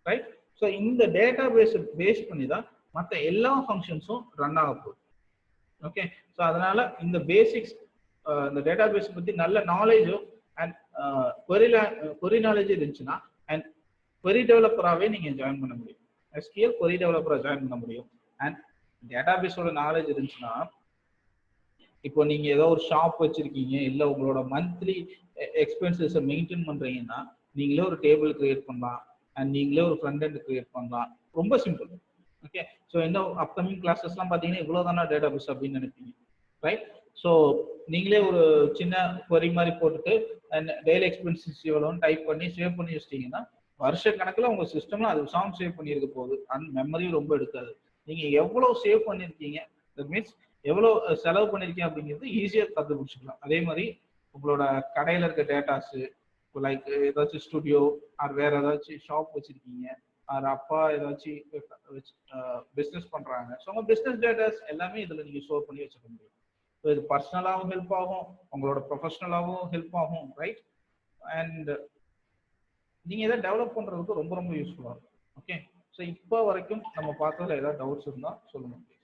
ரைட்? ஸோ இந்த டேட்டா பேஸ் பண்ணி தான் மற்ற எல்லா ஃபங்க்ஷன்ஸும் ரன் ஆக போகுது. ஓகே, ஸோ அதனால இந்த பேசிக்ஸ், இந்த டேட்டா பேஸ் பத்தி நல்ல நாலேஜும் அண்ட் query நாலேஜ் இருந்துச்சுன்னா அண்ட் query டெவலப்பராகவே நீங்க ஜாயின் பண்ண முடியும். SQL query டெவலப்பராக ஜாயின் பண்ண முடியும். அண்ட் டேட்டா பேஸோட நாலேஜ் இருந்துச்சுன்னா, இப்போ நீங்க ஏதோ ஒரு ஷாப் வச்சிருக்கீங்க, இல்ல உங்களோட மந்த்லி எக்ஸ்பென்சஸை மெயின்டைன் பண்றீங்கன்னா நீங்களே ஒரு டேபிள் கிரியேட் பண்ணலாம் அண்ட் நீங்களே ஒரு ஃப்ரண்ட் எண்ட் கிரியேட் பண்ணலாம். ரொம்ப சிம்பிள். ஓகே, ஸோ இந்த அப்கமிங் கிளாஸஸ்லாம் பார்த்தீங்கன்னா இவ்வளோ தானே டேட்டா பேஸ் அப்படின்னு நினைப்பீங்க, ரைட்? ஸோ நீங்களே ஒரு சின்ன query மாதிரி போட்டுட்டு அண்ட் டெய்லி எக்ஸ்பென்சஸ் எவ்வளோன்னு டைப் பண்ணி சேவ் பண்ணி வச்சிட்டீங்கன்னா வருஷ கணக்கில் உங்க சிஸ்டம்ல அது சாங் சேவ் பண்ணியிருக்க போகுது. அண்ட் மெமரியும் ரொம்ப எடுக்காது. நீங்க எவ்வளோ சேவ் பண்ணியிருக்கீங்க, தட் மீன்ஸ் எவ்வளோ செலவு பண்ணியிருக்கீங்க அப்படிங்கிறது ஈஸியாக கண்டுபிடிச்சிக்கலாம். அதே மாதிரி உங்களோட கடையில் இருக்க டேட்டாஸு, லைக் ஏதாச்சும் ஸ்டுடியோ ஆர் வேற ஏதாச்சும் ஷாப் வச்சிருக்கீங்க, ஆர் அப்பா ஏதாச்சும் பிஸ்னஸ் பண்றாங்க, ஸோ உங்க பிஸ்னஸ் டேட்டாஸ் எல்லாமே இதில் நீங்க ஸ்டோர் பண்ணி வச்சுக்க முடியும். ஸோ இது பர்சனலாகவும் ஹெல்ப் ஆகும், உங்களோட ப்ரொஃபஷனலாகவும் ஹெல்ப் ஆகும், ரைட்? அண்ட் நீங்க எதாவது டெவலப் பண்றதுக்கு ரொம்ப ரொம்ப யூஸ்ஃபுல்லாக இருக்கும். ஓகே, ஸோ இப்போ வரைக்கும் நம்ம பார்த்ததுல ஏதாவது டவுட்ஸ் இருந்தால் சொல்லுங்க ப்ளீஸ்.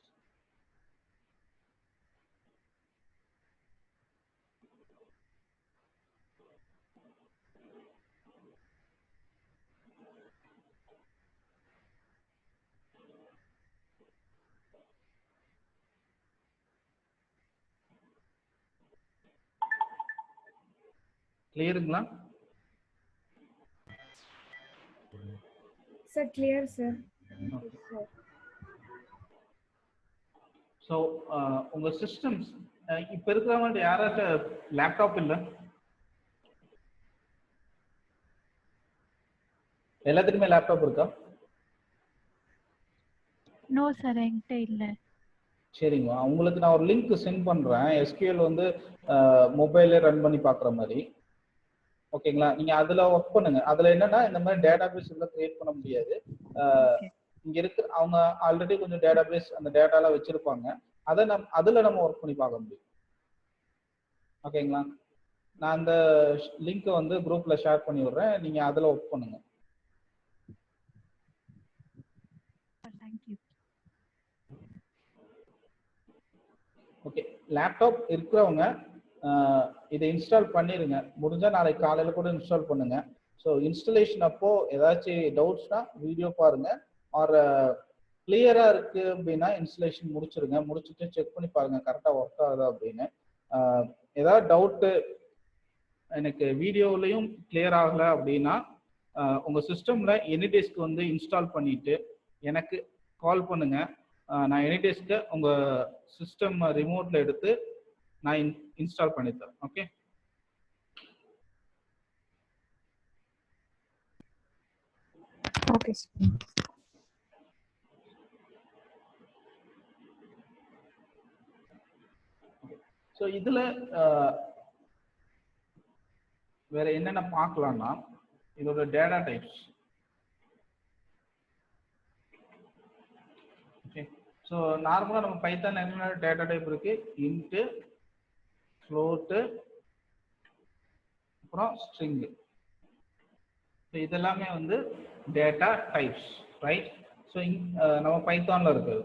கிளியருங்களா?
Sir clear sir.
ஸோ உங்க சிஸ்டம்ஸ் இப்போ இருக்கிறவங்க யாராட்ட லேப்டாப் இல்லை? எல்லாத்துக்குமே லேப்டாப் இருக்கா?
நோ சார், என்கிட்ட இல்லை.
சரிங்க, உங்களுக்கு நான் ஒரு லிங்க் சென்ட் பண்ணுறேன். SQL வந்து மொபைலே ரன் பண்ணி பார்க்குற மாதிரி. ஓகேங்களா? நீங்கள் அதில் ஒர்க் பண்ணுங்க. அதில் என்னன்னா இந்த மாதிரி டேட்டா பேஸ் எல்லாம் கிரியேட் பண்ண முடியாது. இங்கே இருக்கு அவங்க ஆல்ரெடி கொஞ்சம் டேட்டா பேஸ் அந்த டேட்டாலாம் வச்சுருப்பாங்க. அதில் நம்ம ஒர்க் பண்ணி பார்க்க முடியும். ஓகேங்களா? நான் அந்த லிங்க்கை வந்து குரூப்பில் ஷேர் பண்ணி விட்றேன். நீங்கள் அதில் ஒர்க் பண்ணுங்க. ஓகே, லேப்டாப் இருக்கிறவங்க இதை இன்ஸ்டால் பண்ணிடுங்க. முடிஞ்சால் நாளைக்கு காலையில் கூட இன்ஸ்டால் பண்ணுங்க. ஸோ இன்ஸ்டலேஷன் அப்போ ஏதாச்சும் டவுட்ஸ்னா வீடியோ பாருங்க. ஆர் கிளியராக இருக்கு அப்படின்னா இன்ஸ்டலேஷன் முடிச்சிருங்க. முடிச்சுட்டு செக் பண்ணி பாருங்க கரெக்டாக ஒர்க் ஆகுதா அப்படின்னு. ஏதாவது டவுட்டு எனக்கு வீடியோலையும் கிளியர் ஆகலை அப்படின்னா உங்கள் சிஸ்டமில் எனிடெஸ்க் வந்து இன்ஸ்டால் பண்ணிட்டு எனக்கு கால் பண்ணுங்க. நான் எனிடெஸ்க்கை உங்கள் சிஸ்டம் ரிமோட்டில் எடுத்து நான் இன்ஸ்டால் பண்ணித்தரேன். Okay,
okay sir.
ஸோ இதில் வேற என்னென்ன பார்க்கலாம்னா இதோட டேட்டா டைப்ஸ். ஓகே, ஸோ நார்மலாக நம்ம பைத்தான் என்னென்ன டேட்டா டைப் இருக்கு, இன்ட்டு, ஃப்ளோட்டு, அப்புறம் ஸ்ட்ரிங்கு. ஸோ இதெல்லாமே வந்து டேட்டா டைப்ஸ், ரைட்? ஸோ நம்ம பைத்தானில் இருக்குது.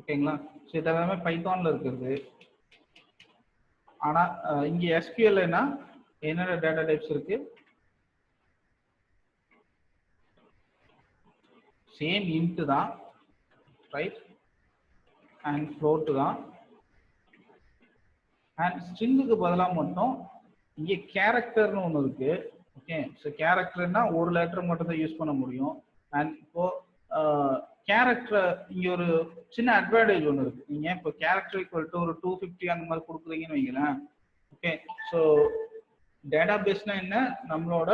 ஓகேங்களா? ஸோ இதெல்லாமே பைத்தானில் இருக்கிறது. ஆனால் இங்கே SQLனா என்னென்ன டேட்டா டைப்ஸ் இருக்கு? சேம் இன்ட் தான், ரைட்? அண்ட் ஃப்ளோட் தான். அண்ட் ஸ்ட்ரிங்குக்கு பதிலாக மட்டும் இங்கே கேரக்டர்னு ஒன்று இருக்கு. ஓகே, ஸோ கேரக்டர்னா ஒரு லெட்டர் மட்டும் தான் யூஸ் பண்ண முடியும். அண்ட் இப்போ கேரக்டர் இங்கே ஒரு சின்ன அட்வான்டேஜ் ஒன்று இருக்கு. நீங்கள் இப்போ கேரக்டர் ஈக்குவல் டு ஒரு 250 அந்த மாதிரி கொடுக்குறீங்கன்னு வைங்களேன். ஓகே, ஸோ டேட்டா பேஸ்னா என்ன, நம்மளோட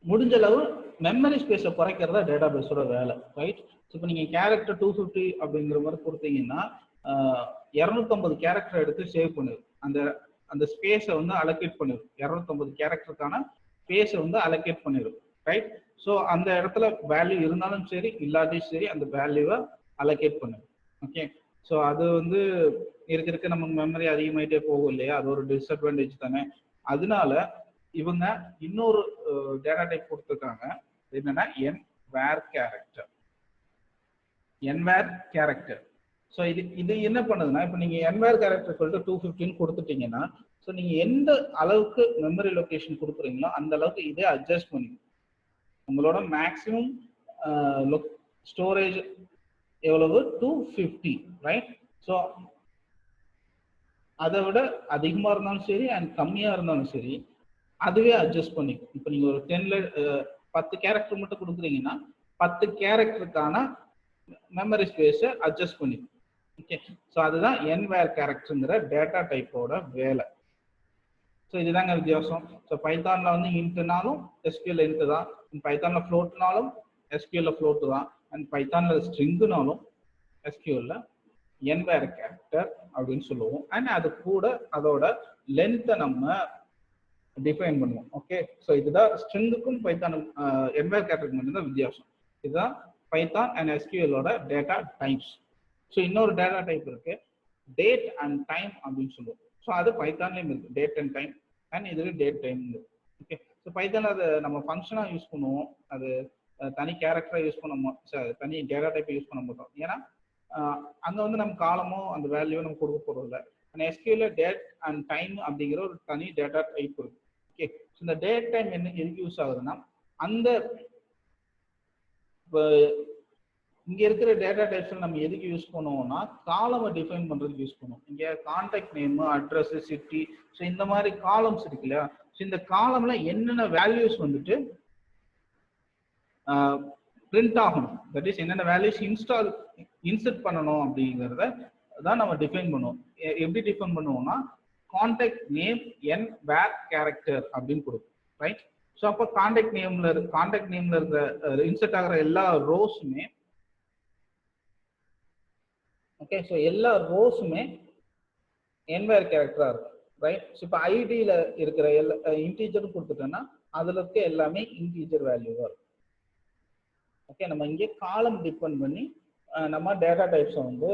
முடிஞ்ச அளவு மெமரி ஸ்பேஸை குறைக்கிறதா டேட்டா பேஸோட வேலை, ரைட்? இப்போ நீங்க கேரக்டர் 250 அப்படிங்கிற மாதிரி கொடுத்தீங்கன்னா 250 கேரக்டர் எடுத்து சேவ் பண்ணிடும். அந்த அந்த ஸ்பேஸை வந்து அலோகேட் பண்ணிடும். 250 கேரக்டருக்கான ஸ்பேஸை வந்து அலோகேட் பண்ணிடும், ரைட்? ஸோ அந்த இடத்துல வேல்யூ இருந்தாலும் சரி இல்லாட்டியும் சரி அந்த வேல்யூவை அலோகேட் பண்ணிடும். ஓகே, ஸோ அது வந்து இருக்க நமக்கு மெமரி அதிகமாயிட்டே போகும் இல்லையா? அது ஒரு டிஸ்அட்வான்டேஜ் தானே. அதனால இவங்க இன்னொரு டேட்டா டைப் கொடுத்துருக்காங்க, என்னன்னா என்வேர் கேரக்டர். என்வேர் கேரக்டர். ஸோ இது என்ன பண்ணுதுன்னா, இப்போ நீங்க என்வேர் கேரக்டர் 215 கொடுத்துட்டீங்கன்னா, ஸோ நீங்க எந்த அளவுக்கு மெமரி லொகேஷன் கொடுக்குறீங்களோ அந்த அளவுக்கு இதே அட்ஜஸ்ட் பண்ணிக்கும். உங்களோட மேக்ஸிமம் ஸ்டோரேஜ் எவ்வளவு? 250, ரைட்? ஸோ அதை விட அதிகமா இருந்தாலும் சரி அண்ட் கம்மியா இருந்தாலும் சரி அதுவே அட்ஜஸ்ட் பண்ணிக்கும். இப்போ நீங்க ஒரு 10 கேரக்டர் மட்டும் கொடுக்குறீங்கன்னா 10 கேரக்டருக்கான மெமரி ஸ்பேஸை அட்ஜஸ்ட் பண்ணிக்கும். ஓகே, ஸோ அதுதான் என்வேர் கேரக்டருங்கிற டேட்டா டைப்போட வேலை. ஸோ இதுதாங்க வித்தியாசம். ஸோ பைத்தான்ல வந்து இன்ட்னாலும் எஸ்கியூஎல் இன்ட் தான், பைத்தான்ல ஃப்ளோட்னாலும் எஸ்கியூஎல்ல ஃப்ளோட் தான், அண்ட் பைத்தான்ல ஸ்ட்ரிங்குனாலும் எஸ்கியூஎல்ல என்வேர் கேரக்டர் அப்படின்னு சொல்லுவோம். அண்ட் அது கூட அதோட லென்த்தை நம்ம டிஃபைன் பண்ணுவோம். ஓகே, ஸோ இதுதான் ஸ்ட்ரிங்குக்கும் பைத்தானுக்கும் என்வேர் கேரக்டருக்கு மட்டும்தான் வித்தியாசம். இதுதான் பைத்தான் அண்ட் எஸ்கியூஎலோட டேட்டா டைப்ஸ். ஸோ இன்னொரு டேட்டா டைப் இருக்கு, டேட் அண்ட் டைம் அப்படின்னு சொல்லுவோம். ஸோ அது பைத்தான்லேயும் இருக்கு, டேட் அண்ட் டைம், அண்ட் இதுல டேட் டைம். ஓகே, ஸோ பைத்தான்ல அதை நம்ம ஃபங்க்ஷனாக யூஸ் பண்ணுவோம், அது தனி கேரக்டராக யூஸ் பண்ண தனி டேட்டா டைப்பை யூஸ் பண்ண மாட்டோம். ஏன்னா அங்கே வந்து நம்ம காலமோ அந்த வேல்யூவோ நம்ம கொடுக்க போகிறது இல்லை. ஆனால் எஸ்கியூஎல்ல டேட் அண்ட் டைம் அப்படிங்கிற ஒரு தனி டேட்டா டைப் இருக்கு. ஓகே, ஸோ இந்த டேட் டைம் என்ன எதுக்கு யூஸ் ஆகுதுன்னா, அந்த இங்க இருக்கிற டேட்டா டைப்ஸ் நம்ம எதுக்கு யூஸ் பண்ணுவோம்னா காலமை டிஃபைன் பண்றதுக்கு யூஸ் பண்ணுவோம். இங்க contact name, address, city, so இந்த மாதிரி காலம்ஸ் இருக்கு இல்லையா? ஸோ இந்த காலம்ல என்னென்ன வேல்யூஸ் வந்துட்டு பிரிண்ட் ஆகணும், தட் இஸ் என்னென்ன வேல்யூஸ் இன்சர்ட் பண்ணணும் அப்படிங்கிறத தான் நம்ம டிஃபைன் பண்ணுவோம். எப்படி டிஃபைன் பண்ணுவோம்னா கான்டாக்ட் நேம் என் வேர் கேரக்டர் அப்படின்னு கொடுக்கும், ரைட்? ஸோ அப்போ கான்டாக்ட் நேம்ல இருக்கிற இன்சர்ட் ஆகிற எல்லா ரோஸுமே, ஓகே, ஸோ எல்லா ரோஸுமே என்வேர் கேரக்டரா இருக்கும், ரைட்? ஸோ இப்போ ஐடியில் இருக்கிற எல்லா இன்டீஜரும் கொடுத்துட்டோன்னா அதுல இருக்க எல்லாமே இன்டீஜர் வேல்யூவா இருக்கும். ஓகே, நம்ம இங்கே காலம் டிபெண்ட் பண்ணி நம்ம டேட்டா டைப்ஸை வந்து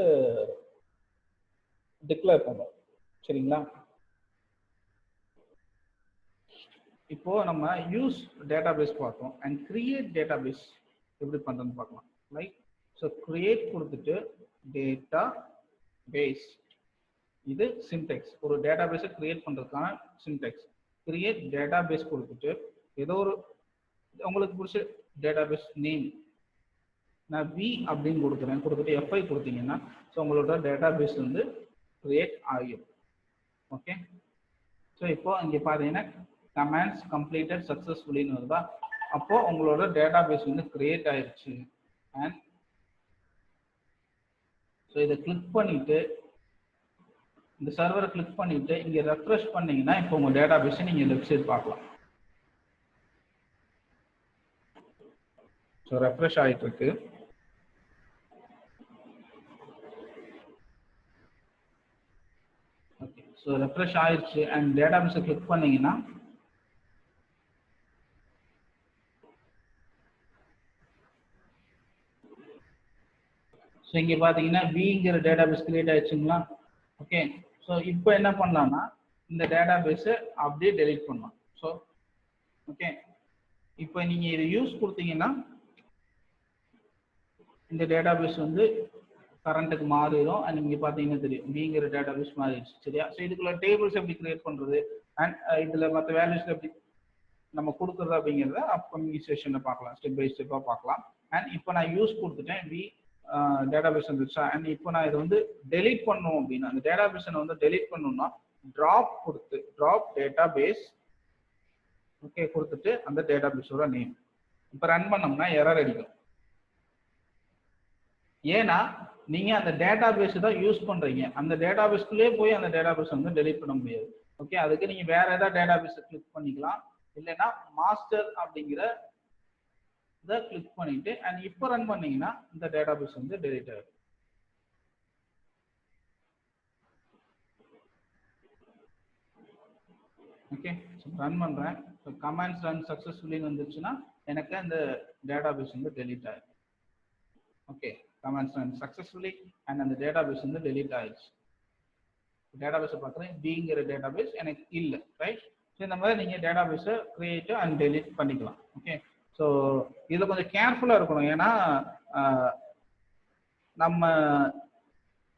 டிக்ளேர் பண்ணுவோம், சரிங்களா? இப்போ நம்ம யூஸ் டேட்டாபேஸ் பார்த்தோம் அண்ட் கிரியேட் டேட்டாபேஸ் எப்படி பண்றதுன்னு பார்க்கலாம், ரைட்? ஸோ கிரியேட் கொடுத்துட்டு டேட்டா பேஸ், இது சின்டெக்ஸ். ஒரு டேட்டாபேஸை கிரியேட் பண்றதுக்கான சின்டெக்ஸ். கிரியேட் டேட்டாபேஸ் கொடுத்துட்டு ஏதோ ஒரு உங்களுக்கு பிடிச்ச டேட்டாபேஸ் நேம், நான் வி அப்படின்னு கொடுக்குறேன், கொடுத்துட்டு எஃப்ஐ கொடுத்தீங்கன்னா ஸோ உங்களோட டேட்டாபேஸ் வந்து கிரியேட் ஆகிடும். ஓகே, ஸோ இப்போ இங்கே பார்த்தீங்கன்னா கமாண்ட்ஸ் கம்ப்ளீட்டட் சக்ஸஸ்ஃபுல்லின்னு வருதா? அப்போ உங்களோட டேட்டாபேஸ் வந்து கிரியேட் ஆயிடுச்சு. அண்ட் ஸோ இதை கிளிக் பண்ணிட்டு இந்த சர்வரை கிளிக் பண்ணிட்டு இங்கே ரெஃப்ரெஷ் பண்ணீங்கன்னா இப்போ உங்க டேட்டாபேஸை நீங்க லெஃப்ட் சைடு பார்க்கலாம். ஸோ ரெஃப்ரெஷ் ஆகிட்டு இருக்கு. ஓகே, ஸோ ரெஃப்ரெஷ் ஆயிடுச்சு அண்ட் டேட்டாபேஸை கிளிக் பண்ணீங்கன்னா ஸோ இங்கே பார்த்தீங்கன்னா விங்கிற டேட்டாபேஸ் கிரியேட் ஆயிடுச்சுங்களா? ஓகே, ஸோ இப்போ என்ன பண்ணலாம்னா இந்த டேட்டாபேஸை அப்படியே டெலீட் பண்ணலாம். ஸோ ஓகே, இப்போ நீங்கள் இதை யூஸ் கொடுத்தீங்கன்னா இந்த டேட்டாபேஸ் வந்து கரண்ட்டுக்கு மாறிடும். அண்ட் இங்கே பார்த்தீங்கன்னா தெரியும் விங்கிற டேட்டாபேஸ் மாறிடுச்சு, சரியா? ஸோ இதுக்குள்ள டேபிள்ஸ் எப்படி கிரியேட் பண்ணுறது அண்ட் இதில் மற்ற வேல்யூஸ் எப்படி நம்ம கொடுக்குறது அப்படிங்கிறத அப்கமிங் செஷனில் பார்க்கலாம், ஸ்டெப் பை ஸ்டெப்பாக பார்க்கலாம். அண்ட் இப்போ நான் யூஸ் கொடுத்துட்டேன், வி டேட்டாபேஸ் வந்துருச்சா? அண்ட் இப்போ நான் இதை வந்து டெலீட் பண்ணணும் அப்படின்னா அந்த டேட்டாபேஸை வந்து டெலீட் பண்ணணும்னா ட்ராப் கொடுத்து ட்ராப் டேட்டாபேஸ் ஓகே கொடுத்துட்டு அந்த டேட்டாபேஸோட நேம் இப்போ ரன் பண்ணோம்னா எரர் அடிக்கும். ஏன்னா நீங்க அந்த டேட்டாபேஸ் தான் யூஸ் பண்றீங்க, அந்த டேட்டாபேஸ்க்குள்ளே போய் அந்த டேட்டாபேஸ் வந்து டெலீட் பண்ண முடியாது. ஓகே, அதுக்கு நீங்க வேற ஏதாவது டேட்டாபேஸை கிளிக் பண்ணிக்கலாம், இல்லைன்னா மாஸ்டர் அப்படிங்கிற இதை கிளிக் பண்ணிட்டு அண்ட் இப்போ ரன் பண்ணீங்கன்னா இந்த டேட்டாபேஸ் வந்து டெலீட் ஆகும். ஓகே, ரன் பண்றேன். கமாண்ட்ஸ் ரன் சக்சஸ்ஃபுல்லி வந்துச்சுன்னா எனக்கு அந்த டேட்டாபேஸ் வந்து டெலீட் ஆயிடும். Okay, commands run successfully and அந்த டேட்டாபேஸ் வந்து டெலீட் ஆயிடுச்சு. டேட்டாபேஸை பார்க்குறேன், பிங்கிற டேட்டாபேஸ் எனக்கு இல்லை, ரைட்? ஸோ இந்த மாதிரி நீங்கள் டேட்டாபேஸை கிரியேட் அண்ட் டெலீட் பண்ணிக்கலாம். ஓகே, ஸோ இதில் கொஞ்சம் கேர்ஃபுல்லாக இருக்கணும். ஏன்னா நம்ம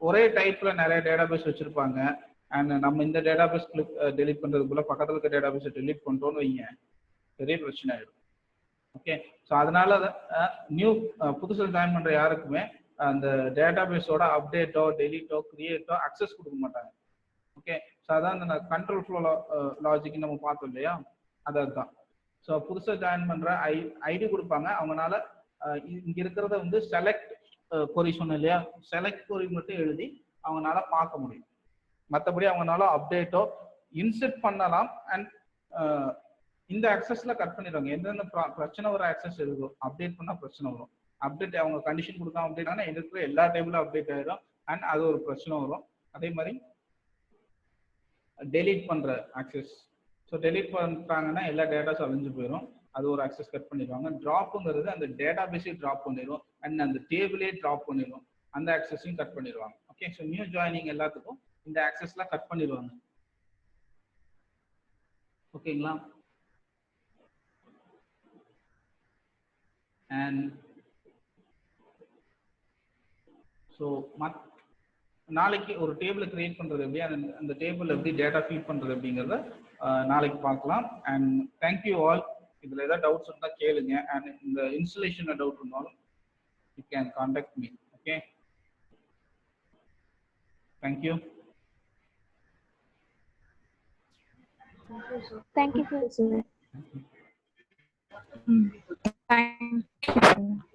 ஒரே டைப்பில் நிறைய டேட்டாபேஸ் வச்சுருப்பாங்க. அண்ட் நம்ம இந்த டேட்டாபேஸ் டெலீட் பண்ணுறதுக்குள்ள பக்கத்தில் இருக்க டேட்டாபேஸை டெலீட் பண்ணுறோன்னு வைங்க, பெரிய பிரச்சனை ஆகிடும். ஓகே, ஸோ அதனால புதுசில் ஜாயின் பண்ணுற யாருக்குமே அந்த டேட்டாபேஸோட அப்டேட்டோ டெலீட்டோ கிரியேட்டோ அக்சஸ் கொடுக்க மாட்டாங்க. ஓகே, ஸோ அதான் அந்த கண்ட்ரோல் ஃப்ளோ லாஜிக் நம்ம பார்த்தோம் இல்லையா, அதுதான். ஸோ புதுசாக ஜாயின் பண்ணுற ஐடி கொடுப்பாங்க. அவங்களால இங்கே இருக்கிறத வந்து செலக்ட் கொரி சொன்னோம் இல்லையா, செலக்ட் கொரி மட்டும் எழுதி அவங்களால பார்க்க முடியும். மற்றபடி அவங்களால அப்டேட்டோ இன்செர்ட் பண்ணலாம். அண்ட் இந்த ஆக்சஸ்ல கட் பண்ணிடுவாங்க. எந்தெந்த பிரச்சனை வர ஆக்சஸ் இருக்கும், அப்டேட் பண்ணால் பிரச்சனை வரும். அப்டேட் அவங்க கண்டிஷன் கொடுக்காம அப்டேட் ஆனால் இருக்கிற எல்லா டேபிளும் அப்டேட் ஆகிடும். அண்ட் அது ஒரு பிரச்சனை வரும். அதே மாதிரி டெலீட் பண்ணுற ஆக்சஸ், ஸோ டெலீட் பண்ணுறாங்கன்னா எல்லா டேட்டாஸும் அழிஞ்சு போயிடும். அது ஒரு ஆக்சஸ் கட் பண்ணிடுவாங்க. ட்ராப்புங்கிறது அந்த டேட்டாபேஸே ட்ராப் பண்ணிடும் அண்ட் அந்த டேபிளே ட்ராப் பண்ணிடும். அந்த ஆக்சஸையும் கட் பண்ணிடுவாங்க. ஓகே, ஸோ நியூ ஜாயினிங் எல்லாத்துக்கும் இந்த ஆக்சஸ்லாம் கட் பண்ணிடுவாங்க. ஓகேங்களா? அண்ட் ஸோ நாளைக்கு ஒரு டேபிளை கிரியேட் பண்ணுறது எப்படி, அந்த டேபிள் எப்படி டேட்டா ஃபீட் பண்ணுறது அப்படிங்கிறத நாளைக்கு பார்க்கலாம். And thank you all. இதில் ஏதாவது டவுட்ஸ் இருந்தால் கேளுங்க. அண்ட் இந்த இன்ஸ்டலேஷனில் டவுட் இருந்தாலும் you can contact me. Okay, thank you.
Thank you, sir.
Thank you.